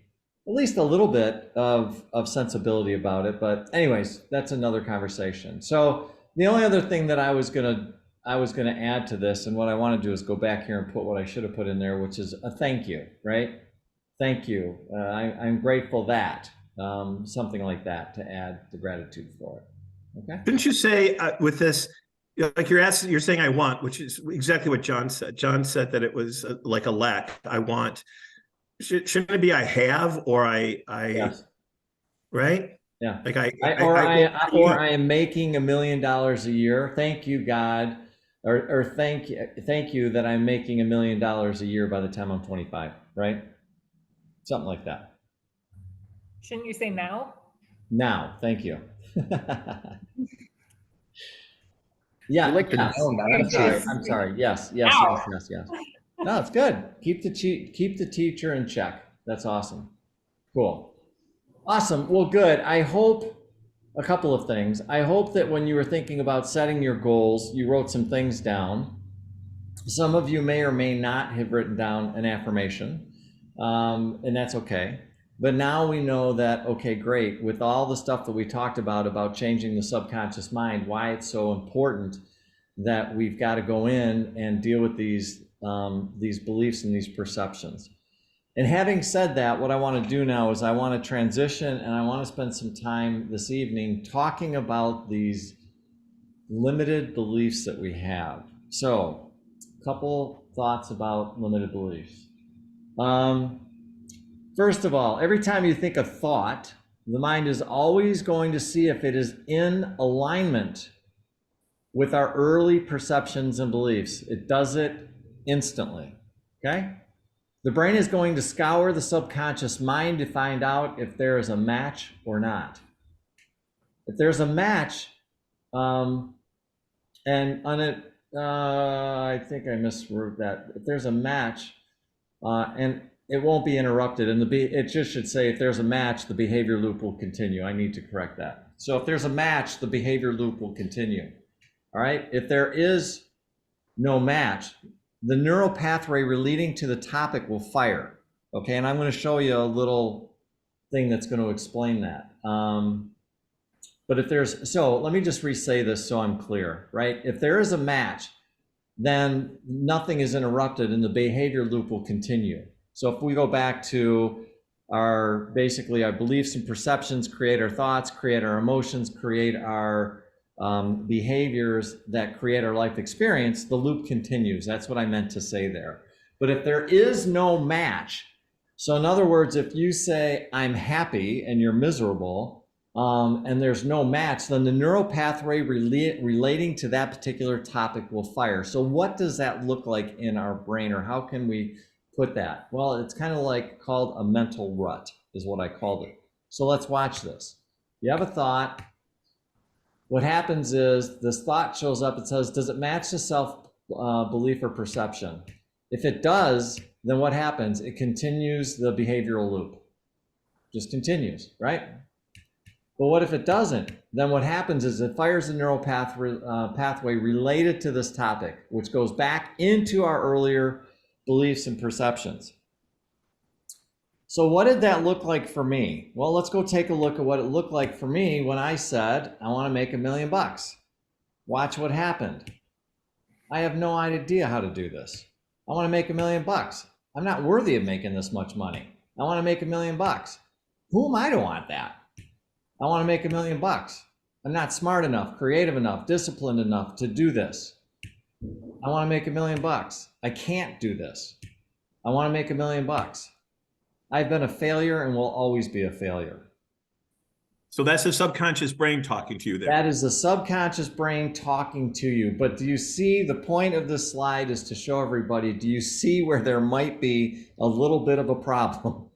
at least a little bit of sensibility about it. But anyways, that's another conversation. So the only other thing that I was gonna add to this, and what I want to do is go back here and put what I should have put in there, which is a thank you, right? Thank you. I'm grateful that, something like that, to add the gratitude for it. Okay.
Didn't you say with this, like you're saying I want, which is exactly what John said. John said that it was like a lack. I want. Shouldn't it be I have or I
Yes.
right?
Yeah.
Like
I am making $1 million a year. Thank you, God. Or thank you that I'm making $1 million a year by the time I'm 25, right? Something like that.
Shouldn't you say now?
Now, thank you. Yeah.
You like the
yes.
no nonsense.
I'm sorry. Yes. No, it's good. Keep the teacher in check. That's awesome. Cool. Awesome. Well, good. I hope a couple of things. I hope that when you were thinking about setting your goals, you wrote some things down. Some of you may or may not have written down an affirmation, and that's okay. But now we know that, okay, great. With all the stuff that we talked about changing the subconscious mind, why it's so important that we've got to go in and deal with these beliefs and these perceptions. And having said that, what I want to do now is I want to transition, and I want to spend some time this evening talking about these limited beliefs that we have. So, a couple thoughts about limited beliefs. First of all, every time you think a thought, the mind is always going to see if it is in alignment with our early perceptions and beliefs. It does it instantly, okay? The brain is going to scour the subconscious mind to find out if there is a match or not. If there's a match, and on it, I think I miswrote that. If there's a match, and it won't be interrupted, and it just should say if there's a match, the behavior loop will continue. I need to correct that. So if there's a match, the behavior loop will continue. All right. If there is no match, the neural pathway relating to the topic will fire. Okay, and I'm going to show you a little thing that's going to explain that. But if there's, so let me just re-say this so I'm clear, right? If there is a match, then nothing is interrupted and the behavior loop will continue. So if we go back to basically our beliefs and perceptions, create our thoughts, create our emotions, create our behaviors that create our life experience, the loop continues. That's what I meant to say there. But if there is no match, so in other words, if you say, I'm happy and you're miserable, and there's no match, then the neural pathway relating to that particular topic will fire. So what does that look like in our brain, or how can we put that? Well, it's kind of like called a mental rut is what I called it. So let's watch this. You have a thought. What happens is this thought shows up. It says, does it match the self belief or perception? If it does, then what happens? It continues the behavioral loop. Just continues, right? But what if it doesn't? Then what happens is it fires the neural pathway related to this topic, which goes back into our earlier beliefs and perceptions. So what did that look like for me? Well, let's go take a look at what it looked like for me when I said, I want to make $1 million. Watch what happened. I have no idea how to do this. I want to make $1 million. I'm not worthy of making this much money. I want to make $1 million. Who am I to want that? I want to make $1 million. I'm not smart enough, creative enough, disciplined enough to do this. I want to make $1 million. I can't do this. I want to make $1 million. I've been a failure and will always be a failure.
So that's the subconscious brain talking to you there.
That is the subconscious brain talking to you. But do you see, the point of this slide is to show everybody, do you see where there might be a little bit of a problem?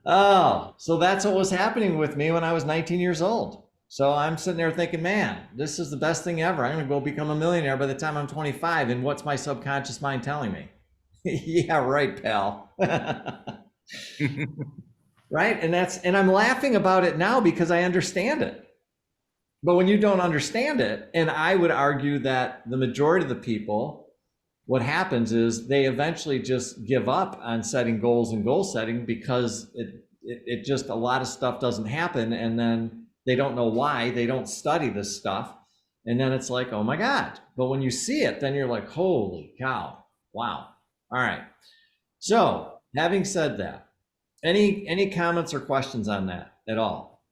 Oh, so that's what was happening with me when I was 19 years old. So I'm sitting there thinking, man, this is the best thing ever. I'm going to go become a millionaire by the time I'm 25. And what's my subconscious mind telling me? Yeah, right, pal. Right? And I'm laughing about it now because I understand it. But when you don't understand it, and I would argue that the majority of the people, what happens is they eventually just give up on setting goals and goal setting because it just, a lot of stuff doesn't happen, and then they don't know why. They don't study this stuff, and then it's like, oh my God. But when you see it, then you're like, holy cow, wow. All right. So having said that, any comments or questions on that at all?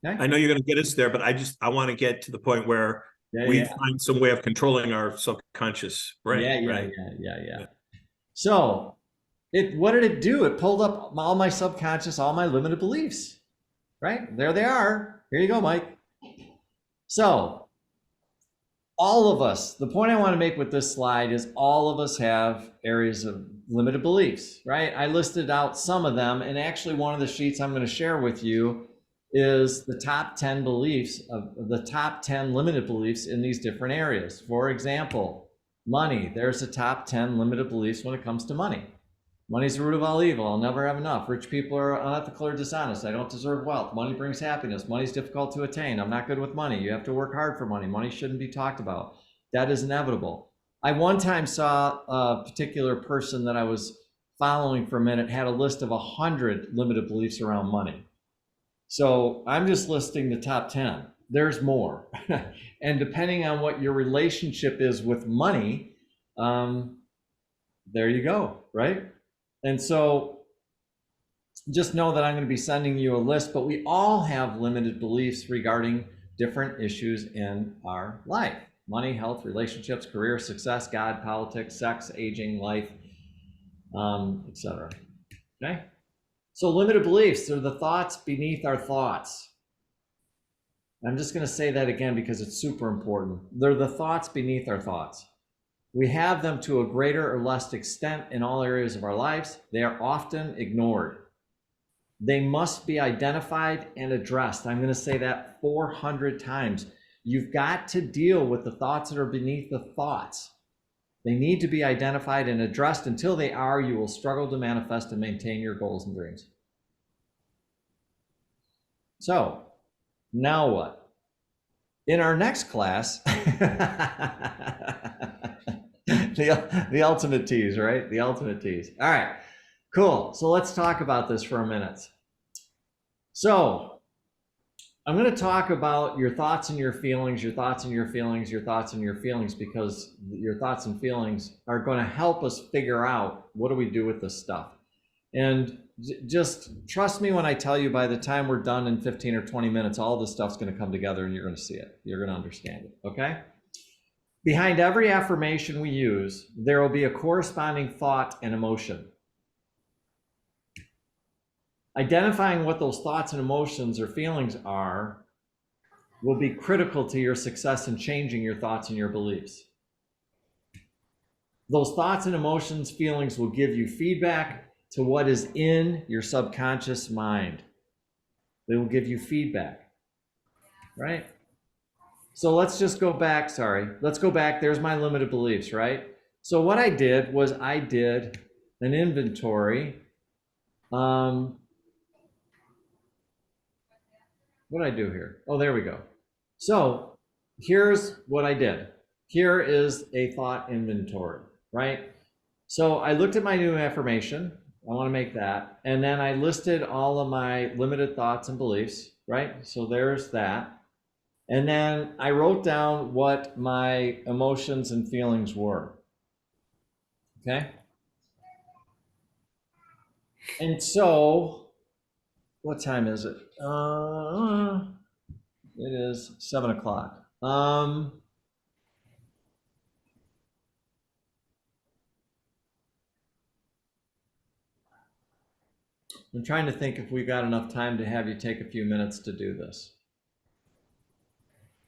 Okay.
I know you're gonna get us there, but I want to get to the point where we find some way of controlling our subconscious brain, right?
Yeah. So what did it do? It pulled up all my subconscious, all my limited beliefs, right? There they are. Here you go, Mike. So all of us, the point I want to make with this slide is all of us have areas of limited beliefs, right? I listed out some of them, and actually one of the sheets I'm going to share with you is the top 10 beliefs of the top 10 limited beliefs in these different areas. For example, money. There's the top 10 limited beliefs when it comes to money. Money's the root of all evil. I'll never have enough. Rich people are unethical or dishonest. I don't deserve wealth. Money brings happiness. Money's difficult to attain. I'm not good with money. You have to work hard for money. Money shouldn't be talked about. That is inevitable. I one time saw a particular person that I was following for a minute had a list of 100 limited beliefs around money. So I'm just listing the top 10. There's more. And depending on what your relationship is with money, there you go, right? And so just know that I'm going to be sending you a list, but we all have limited beliefs regarding different issues in our life: money, health, relationships, career, success, God, politics, sex, aging, life, etc. Okay? So limited beliefs are the thoughts beneath our thoughts. I'm just going to say that again because it's super important. They're the thoughts beneath our thoughts. We have them to a greater or less extent in all areas of our lives. They are often ignored. They must be identified and addressed. I'm going to say that 400 times. You've got to deal with the thoughts that are beneath the thoughts. They need to be identified and addressed. Until they are, you will struggle to manifest and maintain your goals and dreams. So, now what? In our next class, the ultimate tease, right? The ultimate tease. All right, cool. So let's talk about this for a minute. So I'm going to talk about your thoughts and your feelings, your thoughts and your feelings, your thoughts and your feelings, because your thoughts and feelings are going to help us figure out what do we do with this stuff. And just trust me when I tell you, by the time we're done in 15 or 20 minutes, all this stuff's going to come together and you're going to see it. You're going to understand it, okay? Behind every affirmation we use, there will be a corresponding thought and emotion. Identifying what those thoughts and emotions or feelings are will be critical to your success in changing your thoughts and your beliefs. Those thoughts and emotions, feelings will give you feedback to what is in your subconscious mind. They will give you feedback, right? So let's just go back, let's go back. There's my limited beliefs, right? So what I did was I did an inventory. What did I do here? Oh, there we go. So here's what I did. Here is a thought inventory, right? So I looked at my new affirmation. I want to make that. And then I listed all of my limited thoughts and beliefs, right? So there's that. And then I wrote down what my emotions and feelings were. Okay? And so, what time is it? It is 7 o'clock. I'm trying to think if we got enough time to have you take a few minutes to do this.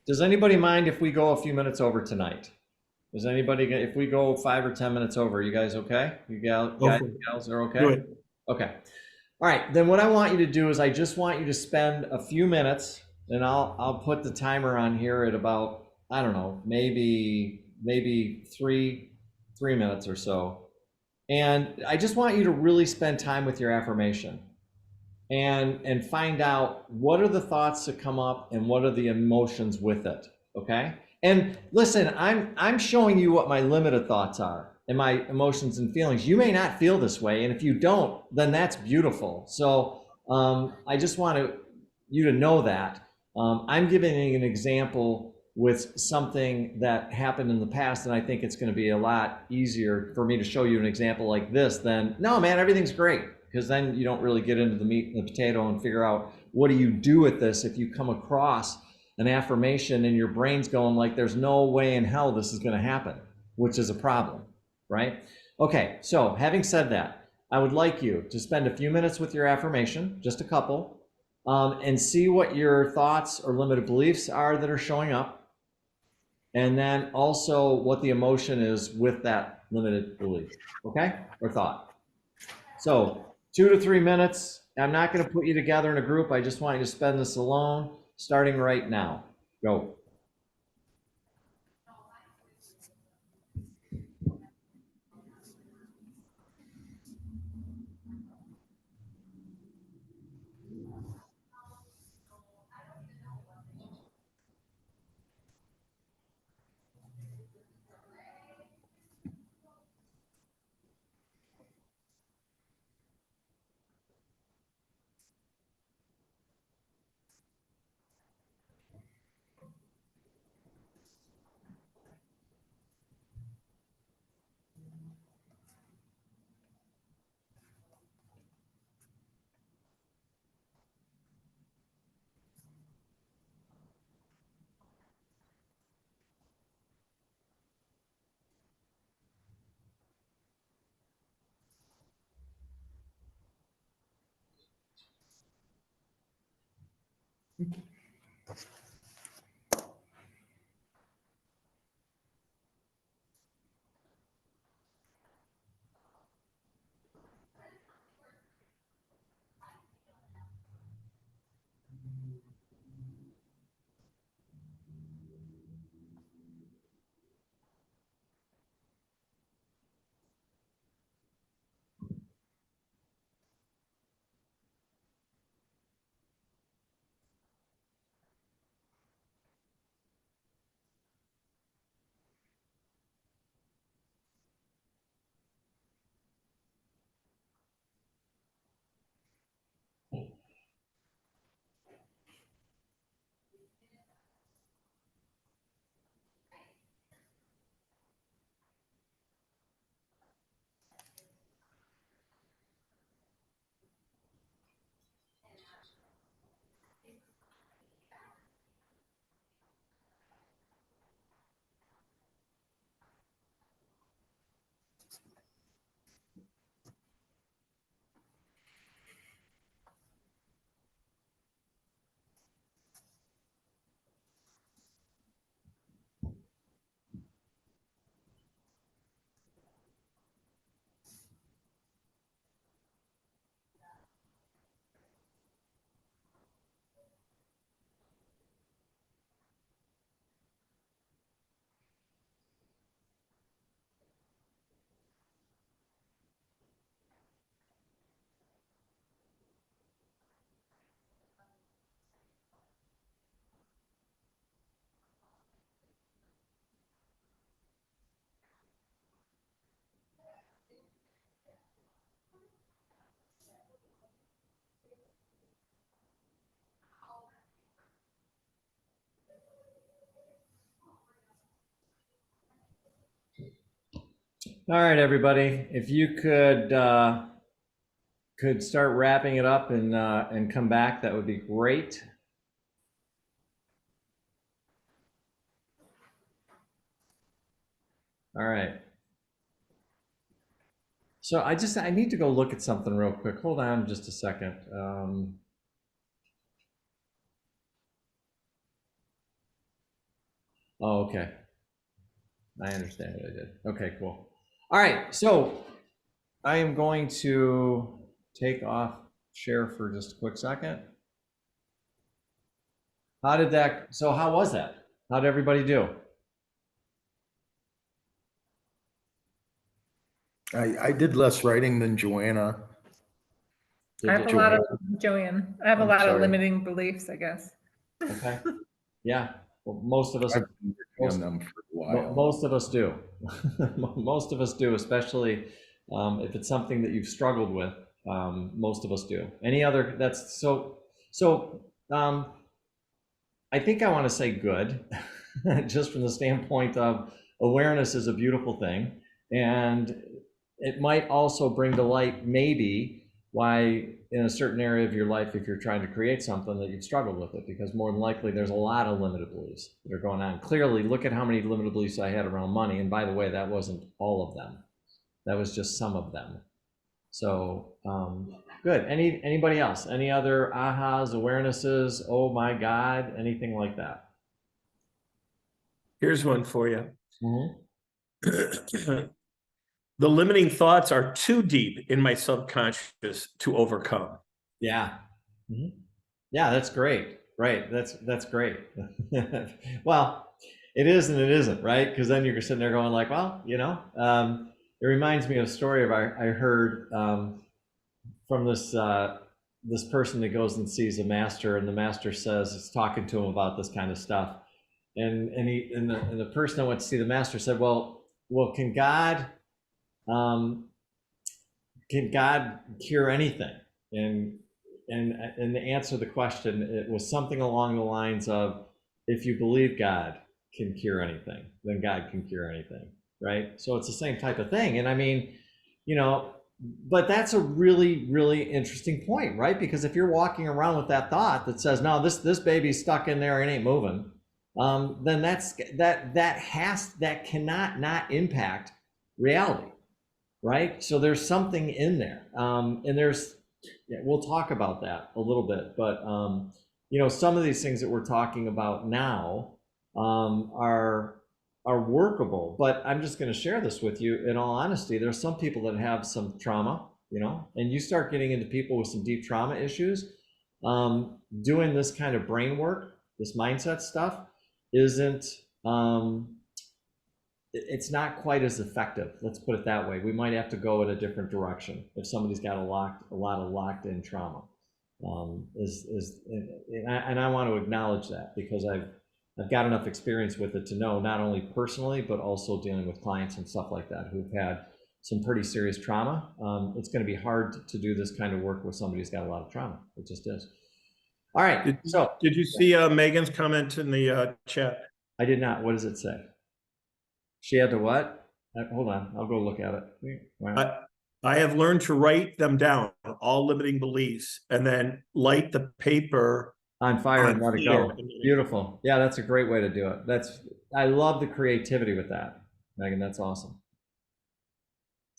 Does anybody mind if we go a few minutes over tonight? Does anybody, if we go 5 or 10 minutes over, you guys okay? You gals are okay?
Do it.
Okay. All right, then what I want you to do is I just want you to spend a few minutes, and I'll put the timer on here at about, I don't know, maybe 3 minutes or so. And I just want you to really spend time with your affirmation. and find out what are the thoughts that come up and what are the emotions with it. Okay. And listen, I'm showing you what my limited thoughts are and my emotions and feelings. You may not feel this way, and if you don't, then that's beautiful. So I just want you to know that. I'm giving an example with something that happened in the past, and I think it's going to be a lot easier for me to show you an example like this than, no, man, everything's great, because then you don't really get into the meat and the potato and figure out what do you do with this if you come across an affirmation and your brain's going like, there's no way in hell this is going to happen, which is a problem, right? Okay, so having said that, I would like you to spend a few minutes with your affirmation, just a couple, and see what your thoughts or limited beliefs are that are showing up, and then also what the emotion is with that limited belief, okay, or thought. So 2 to 3 minutes. I'm not going to put you together in a group. I just want you to spend this alone, starting right now. Go. All right, everybody, if you could start wrapping it up and come back, that would be great. All right. So I need to go look at something real quick. Hold on just a second. Oh, okay. I understand what I did. Okay, cool. All right, so I am going to take off share for just a quick second. How was that? How did everybody do?
I did less writing than Joanna.
I have a
Did
lot of, Joanne, I have a
I'm
lot of
sorry.
limiting beliefs, I guess.
Okay. Yeah. Well, most of us,
I've been working on them for a while.
most of us do. Most of us do, especially if it's something that you've struggled with. Most of us do. Any other? That's so. So I think I want to say good, just from the standpoint of awareness is a beautiful thing, and it might also bring to light maybe why in a certain area of your life, if you're trying to create something, that you've struggled with it, because more than likely there's a lot of limited beliefs that are going on. Clearly, look at how many limited beliefs I had around money, and by the way, that wasn't all of them. That was just some of them. So good. Anybody else? Any other ahas, awarenesses? Oh my God, anything like that?
Here's one for you.
Mm-hmm.
The limiting thoughts are too deep in my subconscious to overcome.
Yeah. Mm-hmm. Yeah, that's great. Right. That's great. Well, it is and it isn't, right? Because then you're sitting there going like, well, it reminds me of a story I heard from this person that goes and sees a master, and the master says it's talking to him about this kind of stuff, and the person that went to see the master said, well, can God cure anything? And to answer the question, it was something along the lines of, if you believe God can cure anything, then God can cure anything, right? So it's the same type of thing. And I mean, but that's a really, really interesting point, right? Because if you're walking around with that thought that says, no, this baby's stuck in there and ain't moving, then that cannot not impact reality, right? So there's something in there, and we'll talk about that a little bit, but some of these things that we're talking about now are workable. But I'm just going to share this with you. In all honesty, there's some people that have some trauma, and you start getting into people with some deep trauma issues. Doing this kind of brain work, this mindset stuff, isn't. It's not quite as effective. Let's put it that way. We might have to go in a different direction if somebody's got a lot of locked-in trauma. And I want to acknowledge that, because I've got enough experience with it to know, not only personally but also dealing with clients and stuff like that who've had some pretty serious trauma. It's going to be hard to do this kind of work with somebody who's got a lot of trauma. It just is. All right.
Did you see Megan's comment in the chat?
I did not. What does it say? She had to what? Hold on, I'll go look at it. Wow.
I have learned to write them down, all limiting beliefs, and then light the paper
on fire and let it go.
fire.
Beautiful. Yeah, that's a great way to do it. I love the creativity with that, Megan. That's awesome.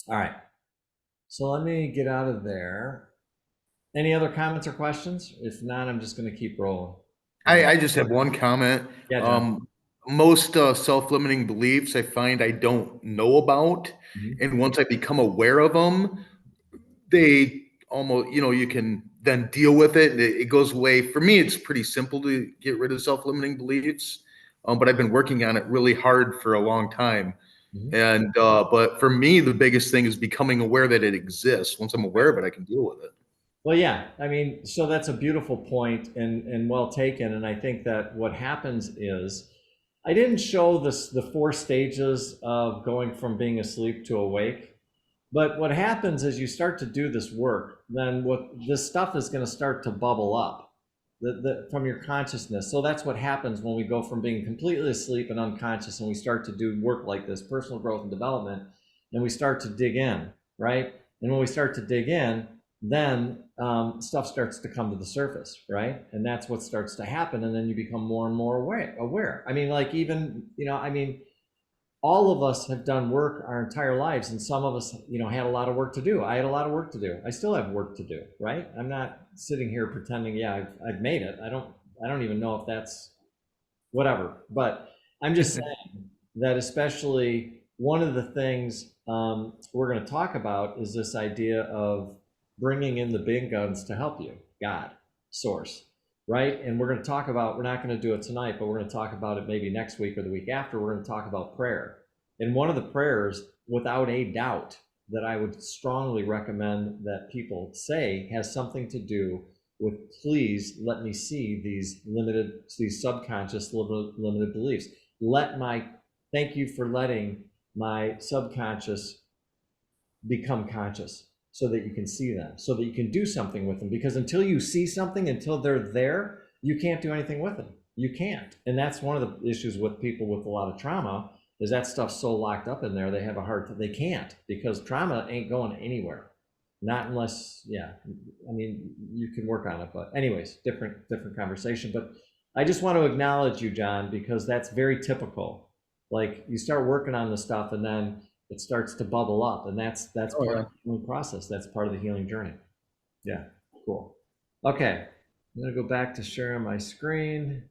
All right. So let me get out of there. Any other comments or questions? If not, I'm just going to keep rolling.
I just have one comment.
Yeah, John.
Most self-limiting beliefs I find I don't know about. And once I become aware of them, they almost, you can then deal with it and it goes away. For me, it's pretty simple to get rid of self-limiting beliefs. But I've been working on it really hard for a long time. And but for me, the biggest thing is becoming aware that it exists. Once I'm aware of it, I can deal with it.
Well, yeah, I mean, so that's a beautiful point and well taken. And I think that what happens is, I didn't show the 4 stages of going from being asleep to awake. But what happens is you start to do this work, then this stuff is going to start to bubble up from your consciousness. So that's what happens when we go from being completely asleep and unconscious and we start to do work like this, personal growth and development, and we start to dig in, right? And when we start to dig in, then stuff starts to come to the surface, right? And that's what starts to happen. And then you become more and more aware. I mean, like even, all of us have done work our entire lives, and some of us, had a lot of work to do. I had a lot of work to do. I still have work to do, right? I'm not sitting here pretending, yeah, I've made it. I don't even know if that's whatever. But I'm just saying that, especially one of the things we're going to talk about is this idea of bringing in the big guns to help you, God, source, right? And we're going to talk about, we're not going to do it tonight, but we're going to talk about it maybe next week or the week after. We're going to talk about prayer. And one of the prayers, without a doubt, that I would strongly recommend that people say has something to do with, please let me see these subconscious limited beliefs. Thank you for letting my subconscious become conscious so that you can see them, so that you can do something with them. Because until you see something, until they're there, you can't do anything with them. You can't. And that's one of the issues with people with a lot of trauma, is that stuff's so locked up in there, they have a hard time. They can't, because trauma ain't going anywhere. Not unless, yeah, I mean, you can work on it, but anyways, different conversation. But I just want to acknowledge you, John, because that's very typical. Like, you start working on the stuff and then it starts to bubble up, and that's part of the healing process. That's part of the healing journey. Yeah, cool. Okay, I'm gonna go back to sharing my screen.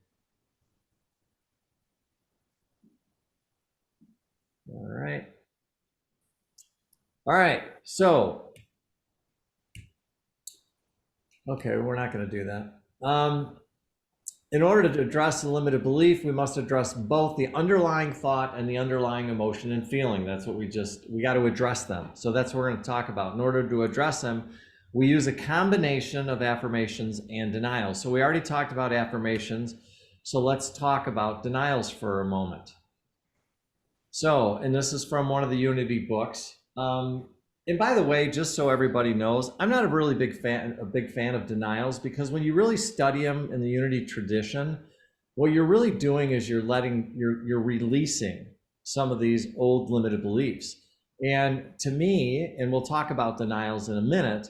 All right, so, okay, we're not gonna do that. In order to address the limited belief, we must address both the underlying thought and the underlying emotion and feeling. That's what we got to address them. So that's what we're going to talk about. In order to address them, we use a combination of affirmations and denials. So we already talked about affirmations. So let's talk about denials for a moment. So, and this is from one of the Unity books. And by the way, just so everybody knows, I'm not a really big fan of denials, because when you really study them in the Unity tradition, what you're really doing is you're releasing some of these old limited beliefs. And to me, and we'll talk about denials in a minute,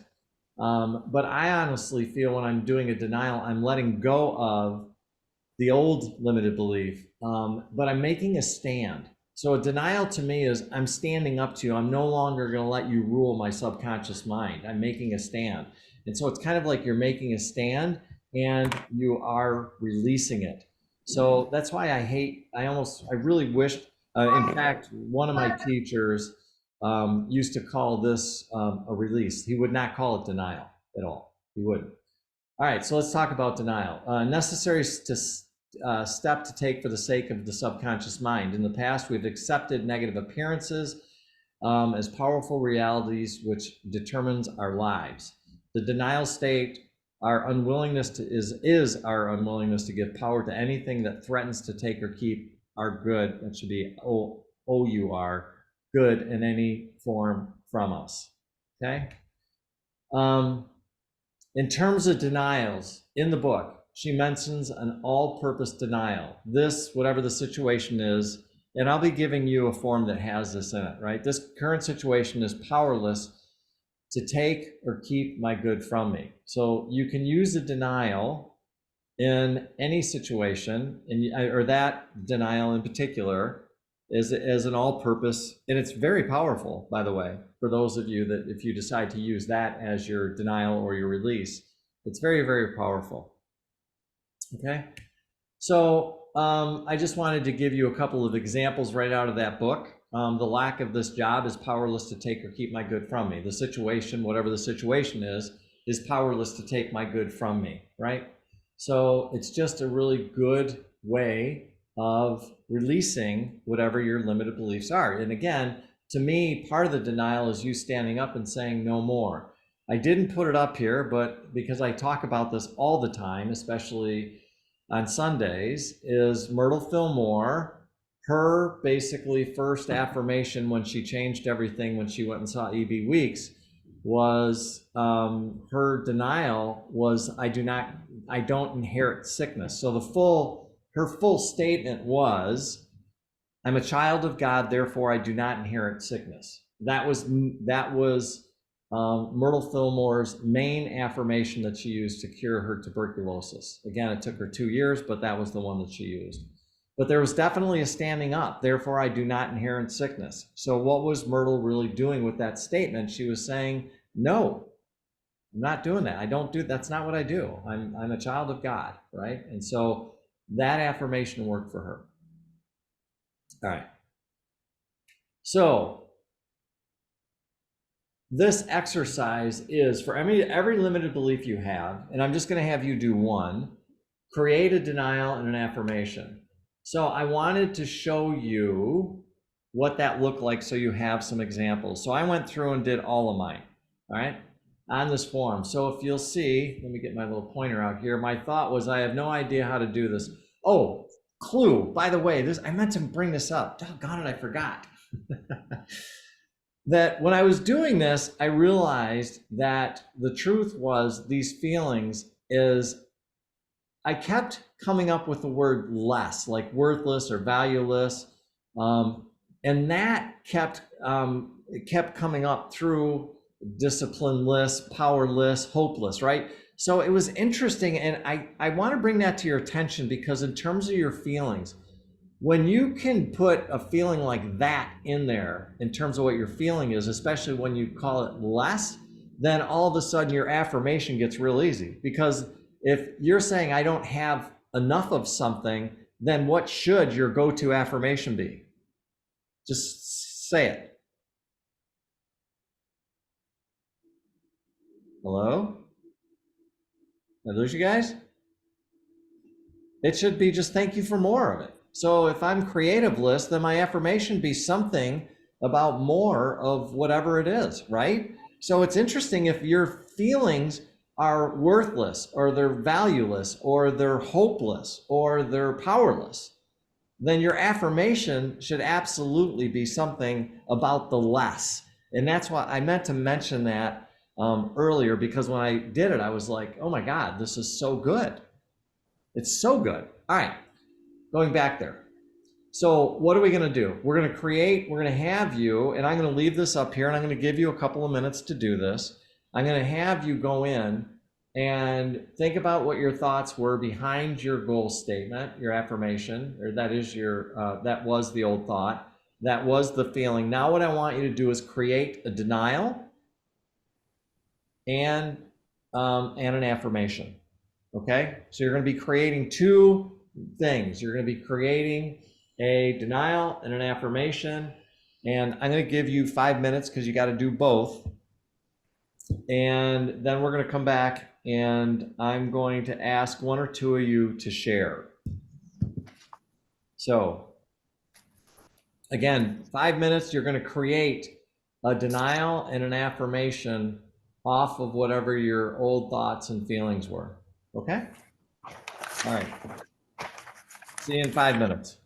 but I honestly feel when I'm doing a denial, I'm letting go of the old limited belief, but I'm making a stand. So a denial to me is, I'm standing up to you. I'm no longer going to let you rule my subconscious mind. I'm making a stand. And so it's kind of like you're making a stand and you are releasing it. So that's why I really wished, in fact, one of my teachers used to call this a release. He would not call it denial at all. He wouldn't. All right, so let's talk about denial. Necessary step to take for the sake of the subconscious mind. In the past, we've accepted negative appearances as powerful realities which determines our lives. The denial state, our unwillingness is our unwillingness to give power to anything that threatens to take or keep our good. That should be O-U-R, good in any form from us. Okay. In terms of denials in the book, she mentions an all-purpose denial. This, whatever the situation is, and I'll be giving you a form that has this in it, right? This current situation is powerless to take or keep my good from me. So you can use a denial in any situation, or that denial in particular is as an all-purpose, and it's very powerful, by the way, for those of you that if you decide to use that as your denial or your release, it's very, very powerful. Okay, so I just wanted to give you a couple of examples right out of that book. The lack of this job is powerless to take or keep my good from me. The situation, whatever the situation is powerless to take my good from me, right? So it's just a really good way of releasing whatever your limited beliefs are. And again, to me, part of the denial is you standing up and saying no more. I didn't put it up here, but because I talk about this all the time, especially on Sundays, is Myrtle Fillmore, her basically first affirmation when she changed everything, when she went and saw E.B. Weeks, was her denial was, I don't inherit sickness. So her full statement was, I'm a child of God, therefore I do not inherit sickness. That was Myrtle Fillmore's main affirmation that she used to cure her tuberculosis. Again, it took her 2 years, but that was the one that she used. But there was definitely a standing up, therefore I do not inherit sickness. So what was Myrtle really doing with that statement? She was saying, no, I'm not doing that. That's not what I do. I'm a child of God, right? And so that affirmation worked for her. All right. So this exercise is for every limited belief you have, and I'm just going to have you do one, create a denial and an affirmation. So I wanted to show you what that looked like so you have some examples. So I went through and did all of mine, all right, on this form. So if you'll see, let me get my little pointer out here. My thought was I have no idea how to do this. Oh, clue, by the way, this I meant to bring this up. Doggone it, I forgot. That when I was doing this, I realized that the truth was these feelings is I kept coming up with the word less, like worthless or valueless. And that it kept coming up through disciplineless, powerless, hopeless, right? So it was interesting. And I want to bring that to your attention because in terms of your feelings, when you can put a feeling like that in there in terms of what your feeling is, especially when you call it less, then all of a sudden your affirmation gets real easy. Because if you're saying, I don't have enough of something, then what should your go-to affirmation be? Just say it. Hello? Did I lose you guys? It should be just thank you for more of it. So if I'm creativeless, then my affirmation be something about more of whatever it is, right? So it's interesting if your feelings are worthless or they're valueless or they're hopeless or they're powerless, then your affirmation should absolutely be something about the less. And that's why I meant to mention that earlier, because when I did it, I was like, oh my God, this is so good. It's so good. All right, going back there. So what are we going to do? We're going to have you, and I'm going to leave this up here, and I'm going to give you a couple of minutes to do this. I'm going to have you go in and think about what your thoughts were behind your goal statement, your affirmation, or that is that was the old thought. That was the feeling. Now what I want you to do is create a denial and an affirmation. Okay, so you're going to be creating two things. You're going to be creating a denial and an affirmation, and I'm going to give you 5 minutes because you got to do both. And then we're going to come back and I'm going to ask one or two of you to share. So again, 5 minutes, you're going to create a denial and an affirmation off of whatever your old thoughts and feelings were. Okay? All right. See you in 5 minutes.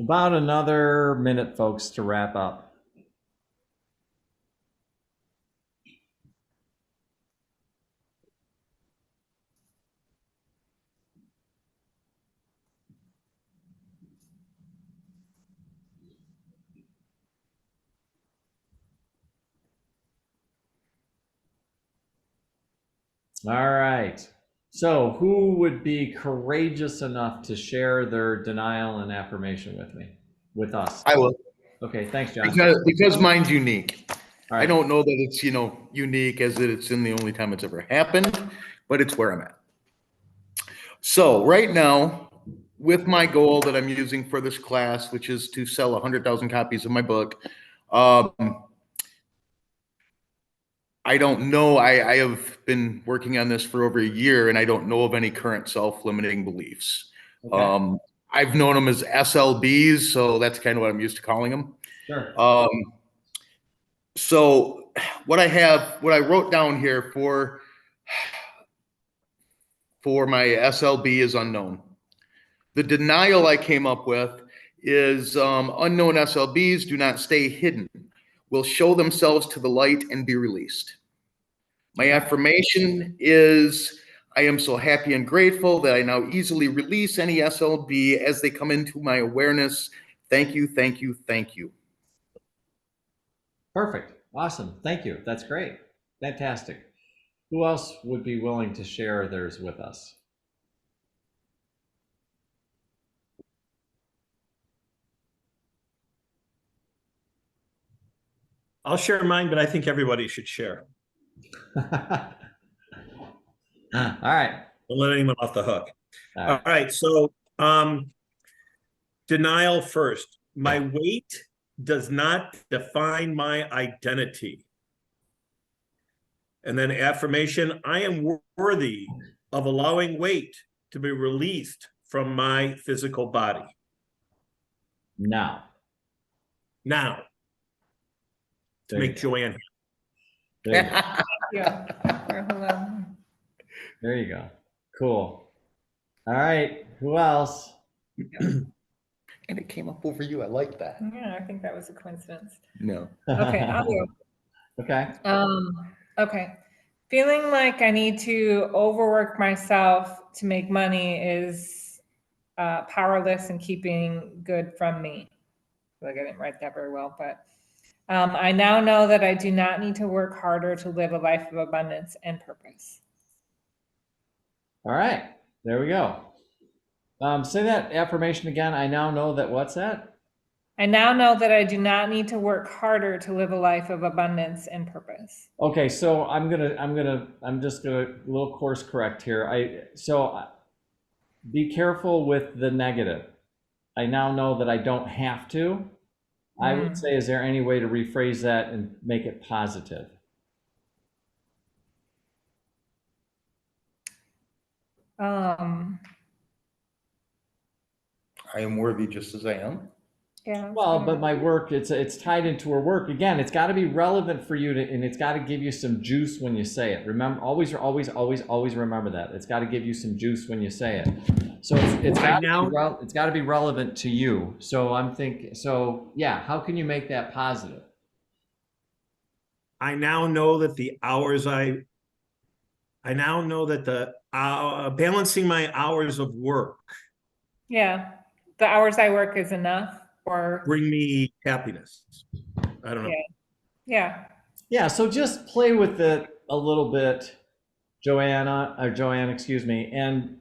About another minute, folks, to wrap up. All right. So who would be courageous enough to share their denial and affirmation with me, with us?
I will,
Okay, thanks, John.
because mine's unique.
All
I
right.
don't know that it's, unique as that it's in the only time it's ever happened, but it's where I'm at. So right now, with my goal that I'm using for this class, which is to sell 100,000 copies of my book, I don't know. I have been working on this for over a year, and I don't know of any current self-limiting beliefs.
Okay.
I've known them as SLBs, so that's kind of what I'm used to calling them.
Sure.
So what I wrote down here for my SLB is unknown. The denial I came up with is unknown SLBs do not stay hidden, will show themselves to the light and be released. My affirmation is I am so happy and grateful that I now easily release any SLB as they come into my awareness. Thank you, thank you, thank you.
Perfect. Awesome. Thank you. That's great. Fantastic. Who else would be willing to share theirs with us?
I'll share mine, but I think everybody should share.
All right.
Don't let anyone off the hook.
All
All
right.
right, so denial first. My weight does not define my identity. And then affirmation, I am worthy of allowing weight to be released from my physical body.
Now.
Now, to
There you
make
go.
Joanne.
There you go.
Yeah. Or hold on.
There you go. Cool. All right. Who else?
And it came up over you. I like that.
Yeah, I think that was a coincidence.
No.
Okay, I'll go.
Okay.
Okay. Feeling like I need to overwork myself to make money is powerless and keeping good from me. I feel like I didn't write that very well, but I now know that I do not need to work harder to live a life of abundance and purpose.
All right. There we go. Say that affirmation again. I now know that what's that?
I now know that I do not need to work harder to live a life of abundance and purpose.
Okay, so I'm just gonna a little course correct here. Be careful with the negative. I now know that I don't have to. I would say, is there any way to rephrase that and make it positive?
I am worthy just as I am.
Yeah.
Well, but my work, it's tied into her work. Again, it's got to be relevant for you and it's got to give you some juice when you say it. Remember, always remember that. It's got to give you some juice when you say it. So it's got to be relevant to you. So I'm thinking, yeah, how can you make that positive?
I now know that the hours I now know that the balancing my hours of work
Yeah. The hours I work is enough, or
bring me happiness. I don't know.
yeah.
Yeah, so just play with it a little bit, Joanne, excuse me, and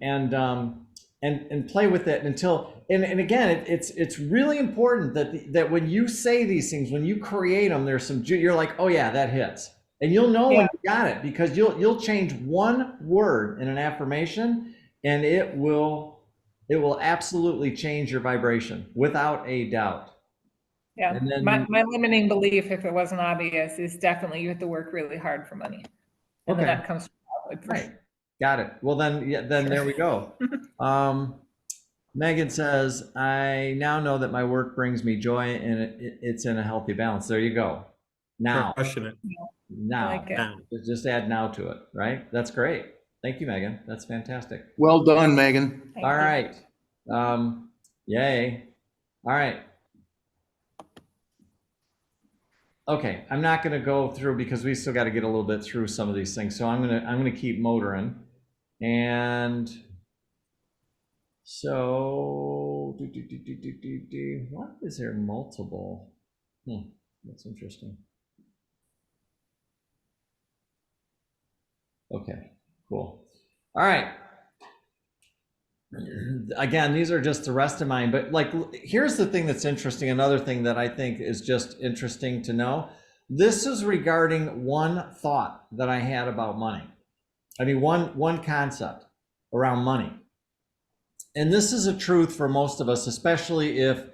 play with it until and again, it's really important that when you say these things, when you create them, there's some you're like, oh yeah, that hits, and you'll know when you got it because you'll change one word in an affirmation, and it will absolutely change your vibration without a doubt.
Yeah.
And then
My limiting belief, if it wasn't obvious, is definitely you have to work really hard for money. And then that comes from childhood.
Right. Got it. Well, then there we go. Megan says, I now know that my work brings me joy and it's in a healthy balance. There you go. Now,
Crushing it.
now,
I like it.
Now.
just add now to it, right? That's great. Thank you, Megan. That's fantastic.
Well done, Megan.
Thank
All
you.
right. Yay. All right. Okay, I'm not going to go through because we still got to get a little bit through some of these things. So I'm going to keep motoring. And so what is there multiple? That's interesting. Okay, cool. All right. Again, these are just the rest of mine, but like, here's the thing that's interesting. Another thing that I think is just interesting to know. This is regarding one thought that I had about money. I mean, one concept around money. And this is a truth for most of us, especially if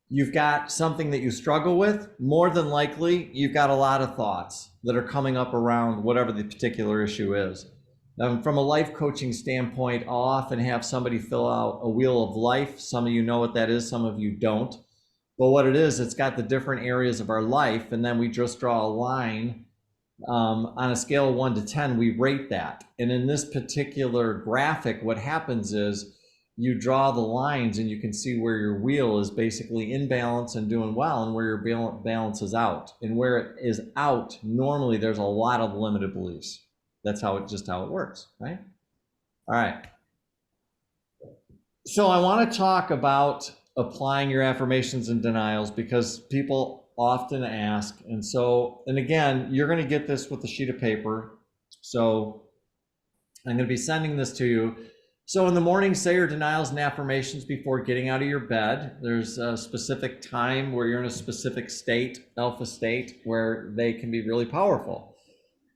you've got something that you struggle with. More than likely, you've got a lot of thoughts that are coming up around whatever the particular issue is. From a life coaching standpoint, I'll often have somebody fill out a wheel of life. Some of you know what that is, some of you don't. But what it is, it's got the different areas of our life, and then we just draw a line. On a scale of 1 to 10, we rate that. And in this particular graphic, what happens is you draw the lines and you can see where your wheel is basically in balance and doing well, and where your balance is out. And where it is out, normally there's a lot of limited beliefs. That's just how it works, right? All right. So I want to talk about applying your affirmations and denials, because people often ask. And again, you're going to get this with a sheet of paper. So I'm going to be sending this to you. So in the morning, say your denials and affirmations before getting out of your bed. There's a specific time where you're in a specific state, alpha state, where they can be really powerful.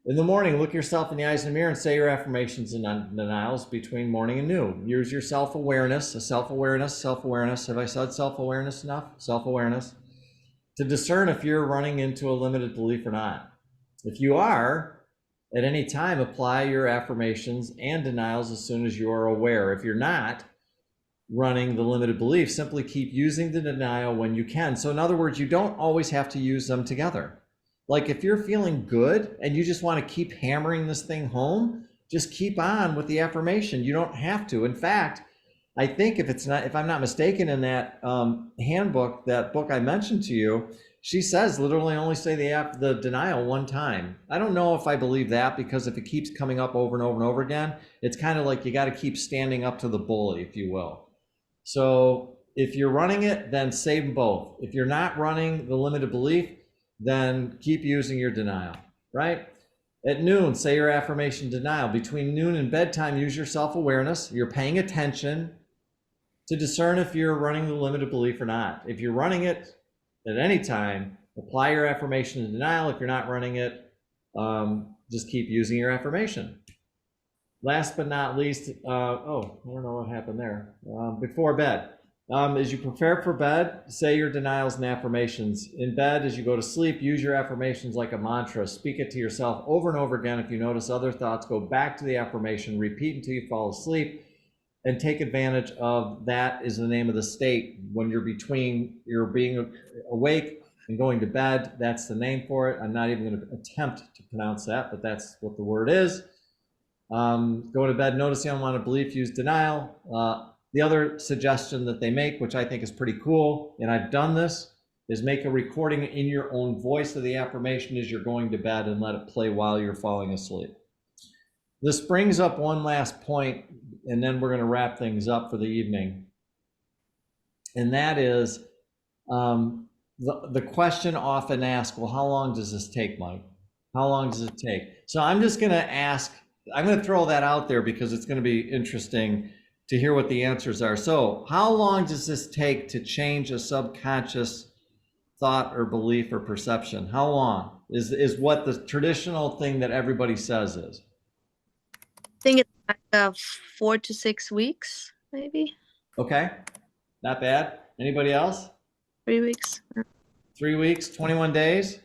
In the morning, look yourself in the eyes in the mirror and say your affirmations and denials between morning and noon. Use your self-awareness, self-awareness. Have I said self-awareness enough? Self-awareness. To discern if you're running into a limited belief or not. If you are, at any time, apply your affirmations and denials as soon as you are aware. If you're not running the limited belief, simply keep using the denial when you can. So in other words, you don't always have to use them together. Like if you're feeling good and you just want to keep hammering this thing home, just keep on with the affirmation. You don't have to. In fact, I think if I'm not mistaken, in that handbook, that book I mentioned to you, she says literally only say the denial one time. I don't know if I believe that, because if it keeps coming up over and over and over again, it's kind of like you got to keep standing up to the bully, if you will. So if you're running it, then say them both. If you're not running the limited belief, then keep using your denial, right? At noon, say your affirmation denial. Between noon and bedtime, use your self-awareness. You're paying attention to discern if you're running the limited belief or not. If you're running it at any time, apply your affirmation and denial. If you're not running it, just keep using your affirmation. Last but not least, I don't know what happened there. Before bed. As you prepare for bed, say your denials and affirmations. In bed, as you go to sleep, use your affirmations like a mantra. Speak it to yourself over and over again. If you notice other thoughts, go back to the affirmation, repeat until you fall asleep, and take advantage of that. Is the name of the state. When you're being awake and going to bed, that's the name for it. I'm not even going to attempt to pronounce that, but that's what the word is. Go to bed, notice the unwanted belief, use denial. The other suggestion that they make, which I think is pretty cool, and I've done this, is make a recording in your own voice of the affirmation as you're going to bed and let it play while you're falling asleep. This brings up one last point, and then we're going to wrap things up for the evening. And that is the question often asked, well, how long does this take, Mike? How long does it take? So I'm just going to ask, I'm going to throw that out there because it's going to be interesting to hear what the answers are. So how long does this take to change a subconscious thought or belief or perception? How long is what the traditional thing that everybody says is?
I think it's like 4 to 6 weeks, maybe.
Okay, not bad. Anybody else?
3 weeks.
3 weeks, 21 days?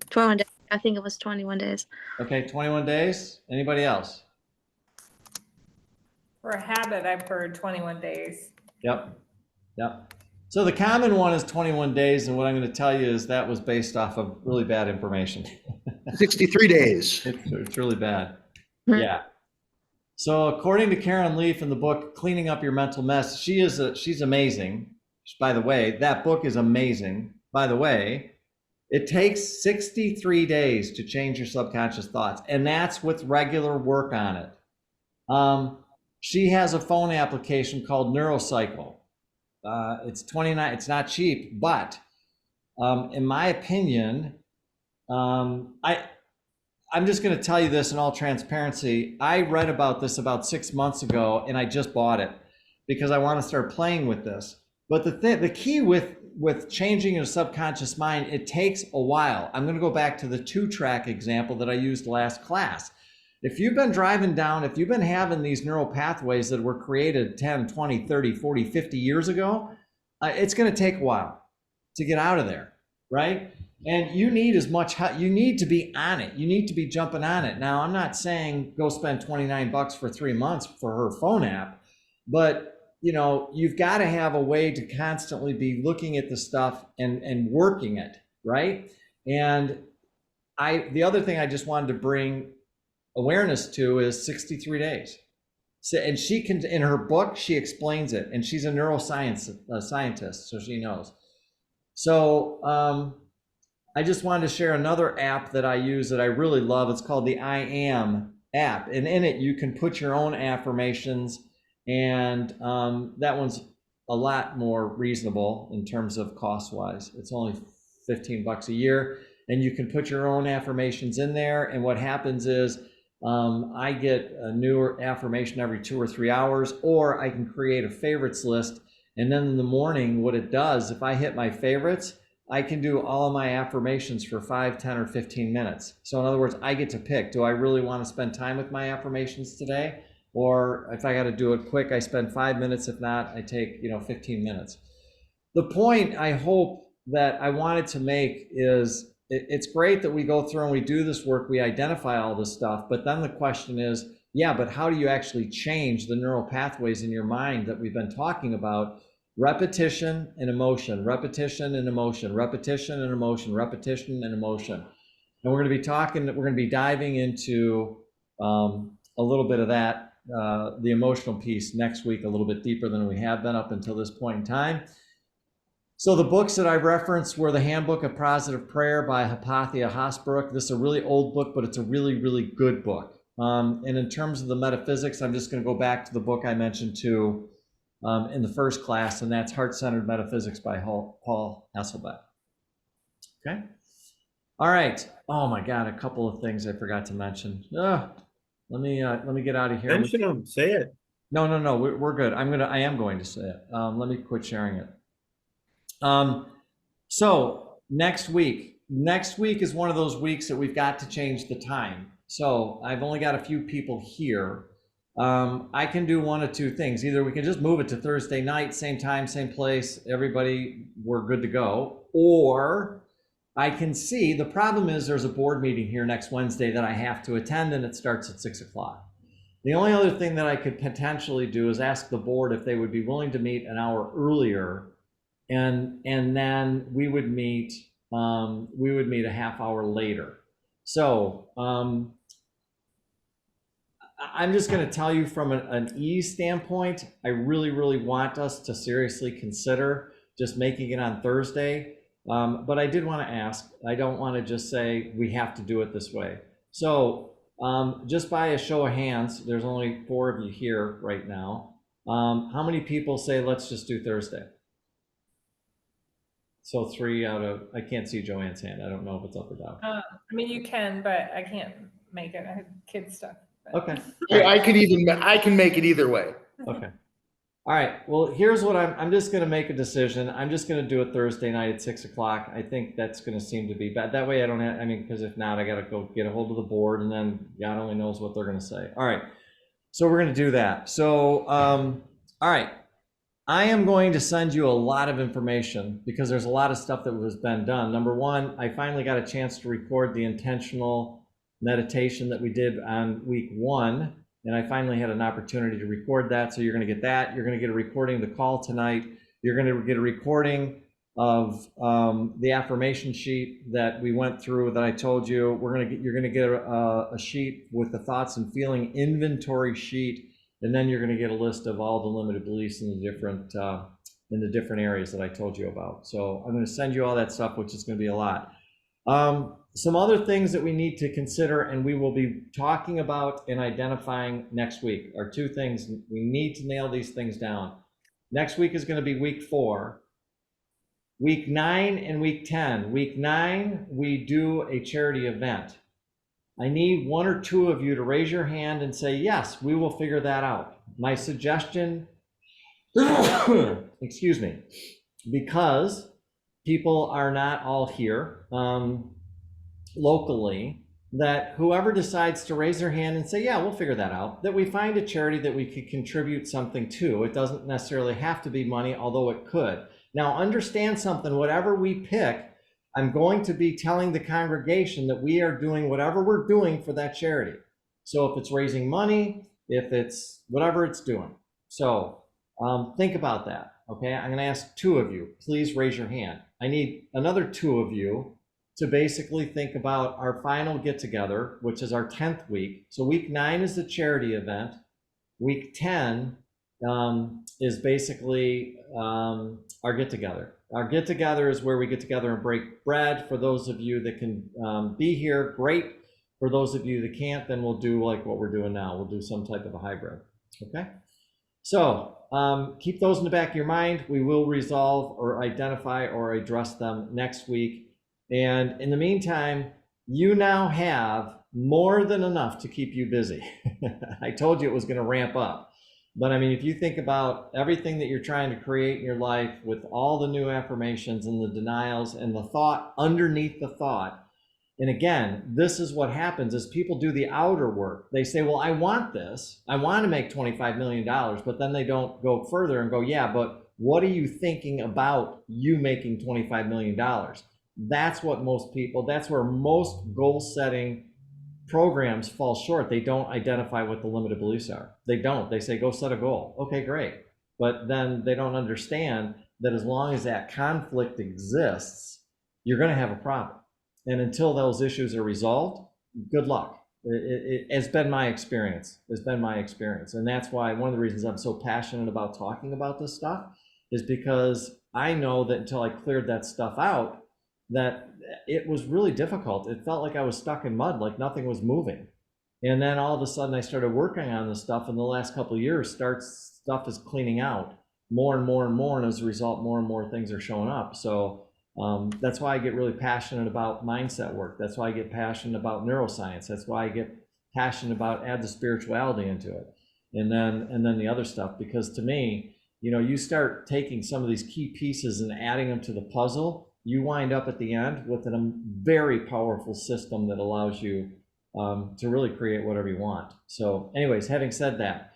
21 days. I think it was 21 days.
Okay, 21 days. Anybody else?
For a habit, I've heard 21 days.
Yep. So the common one is 21 days, and what I'm going to tell you is that was based off of really bad information.
63 days.
It's really bad. Yeah. So according to Karen Leaf in the book Cleaning Up Your Mental Mess, she's amazing. by the way, that book is amazing. By the way, it takes 63 days to change your subconscious thoughts, and that's with regular work on it. She has a phone application called Neurocycle. It's $29. It's not cheap, but in my opinion, I'm just going to tell you this in all transparency. I read about this about 6 months ago, and I just bought it because I want to start playing with this. But the key with changing your subconscious mind, it takes a while. I'm going to go back to the 2-track example that I used last class. If you've been driving down, if you've been having these neural pathways that were created 10, 20, 30, 40, 50 years ago, it's going to take a while to get out of there, right? And you need as much, you need to be on it. You need to be jumping on it. Now, I'm not saying go spend $29 for 3 months for her phone app, but you know, you've got to have a way to constantly be looking at the stuff and working it, right? And the other thing I just wanted to bring awareness to is 63 days. So, and she can, in her book, she explains it, and she's a neuroscience scientist, so she knows. So I just wanted to share another app that I use that I really love. It's called the I Am app, and in it you can put your own affirmations, and that one's a lot more reasonable in terms of cost-wise. It's only $15 a year, and you can put your own affirmations in there, and what happens is I get a newer affirmation every 2 or 3 hours, or I can create a favorites list, and then in the morning what it does, if I hit my favorites, I can do all of my affirmations for 5, 10, or 15 minutes. So in other words, I get to pick, do I really want to spend time with my affirmations today? Or if I got to do it quick, I spend 5 minutes. If not, I take 15 minutes. The point I hope that I wanted to make is it's great that we go through and we do this work, we identify all this stuff, but then the question is, yeah, but how do you actually change the neural pathways in your mind that we've been talking about? Repetition and emotion, repetition and emotion, repetition and emotion, repetition and emotion. And we're going to be diving into a little bit of that, the emotional piece next week, a little bit deeper than we have been up until this point in time. So the books that I referenced were the Handbook of Positive Prayer by Hypatia Hasbrouck. This is a really old book, but it's a really, really good book. And in terms of the metaphysics, I'm just going to go back to the book I mentioned too in the first class, and that's Heart-Centered Metaphysics by Paul Hasselbeck. Okay. All right. Oh my God, a couple of things I forgot to mention. Let me get out of here.
Mention them. Say it.
No, we're good. I am going to say it. Let me quit sharing it. So next week is one of those weeks that we've got to change the time. So I've only got a few people here. I can do one of two things. Either we can just move it to Thursday night, same time, same place, everybody, we're good to go. Or I can see, the problem is there's a board meeting here next Wednesday that I have to attend, and it starts at 6 o'clock. The only other thing that I could potentially do is ask the board if they would be willing to meet an hour earlier, and then we would meet a half hour later. So I'm just going to tell you from an ease standpoint, I really, really want us to seriously consider just making it on Thursday. But I did want to ask, I don't want to just say we have to do it this way. So just by a show of hands, there's only 4 of you here right now. How many people say, let's just do Thursday? So 3 out of, I can't see Joanne's hand. I don't know if it's up or down.
I mean, you can, but I can't make it. I have kid stuff. But.
Okay.
I can make it either way.
Okay. All right. Well, here's what I'm just going to make a decision. I'm just going to do it Thursday night at 6 o'clock. I think that's going to seem to be bad. That way I don't have, because if not, I got to go get a hold of the board, and then God only knows what they're going to say. All right. So we're going to do that. So, all right. I am going to send you a lot of information because there's a lot of stuff that has been done. Number one, I finally got a chance to record the intentional meditation that we did on week 1. And I finally had an opportunity to record that. So you're going to get that. You're going to get a recording of the call tonight. You're going to get a recording of the affirmation sheet that we went through that I told you. You're going to get a sheet with the thoughts and feeling inventory sheet. And then you're going to get a list of all the limited beliefs and the different in the different areas that I told you about. So I'm going to send you all that stuff, which is going to be a lot. Some other things that we need to consider and we will be talking about and identifying next week are two things. We need to nail these things down. Next week is going to be week 4. Week 9 and week 10. Week 9, we do a charity event. I need 1 or 2 of you to raise your hand and say, yes, we will figure that out. My suggestion, excuse me, because people are not all here locally, that whoever decides to raise their hand and say, yeah, we'll figure that out, that we find a charity that we could contribute something to. It doesn't necessarily have to be money, although it could. Now, understand something, whatever we pick, I'm going to be telling the congregation that we are doing whatever we're doing for that charity. So if it's raising money, if it's whatever it's doing. So think about that, okay? I'm gonna ask 2 of you, please raise your hand. I need another 2 of you to basically think about our final get together, which is our 10th week. So week 9 is the charity event. Week 10 is basically our get together. Our get together is where we get together and break bread. For those of you that can be here, great. For those of you that can't, then we'll do like what we're doing now. We'll do some type of a hybrid, okay? So keep those in the back of your mind. We will resolve or identify or address them next week. And in the meantime, you now have more than enough to keep you busy. I told you it was going to ramp up. But I mean, if you think about everything that you're trying to create in your life with all the new affirmations and the denials and the thought underneath the thought, and again, this is what happens is people do the outer work. They say, well, I want this. I want to make $25 million, but then they don't go further and go, yeah, but what are you thinking about you making $25 million? That's what most people, that's where most goal setting programs fall short. They don't identify what the limited beliefs are. They don't. They say, go set a goal. Okay, great. But then they don't understand that as long as that conflict exists, you're going to have a problem. And until those issues are resolved, good luck. It has been my experience. It's been my experience. And that's why one of the reasons I'm so passionate about talking about this stuff is because I know that until I cleared that stuff out, that it was really difficult. It felt like I was stuck in mud, like nothing was moving. And then all of a sudden I started working on this stuff. In the last couple of years, stuff is cleaning out more and more and more. And as a result, more and more things are showing up. So that's why I get really passionate about mindset work. That's why I get passionate about neuroscience. That's why I get passionate about add the spirituality into it. And then the other stuff, because to me, you know, you start taking some of these key pieces and adding them to the puzzle, you wind up at the end with a very powerful system that allows you to really create whatever you want. So anyways, having said that,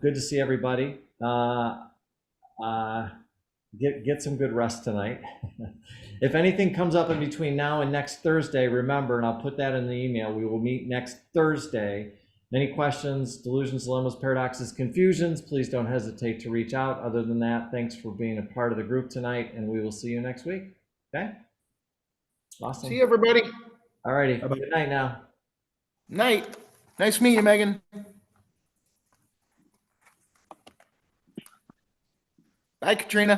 good to see everybody. Get some good rest tonight. If anything comes up in between now and next Thursday, remember, and I'll put that in the email, we will meet next Thursday. Any questions, delusions, dilemmas, paradoxes, confusions, please don't hesitate to reach out. Other than that, thanks for being a part of the group tonight, and we will see you next week. Okay? Awesome.
See you, everybody.
All righty. Good night now.
Night. Nice meeting you, Megan. Bye, Katrina.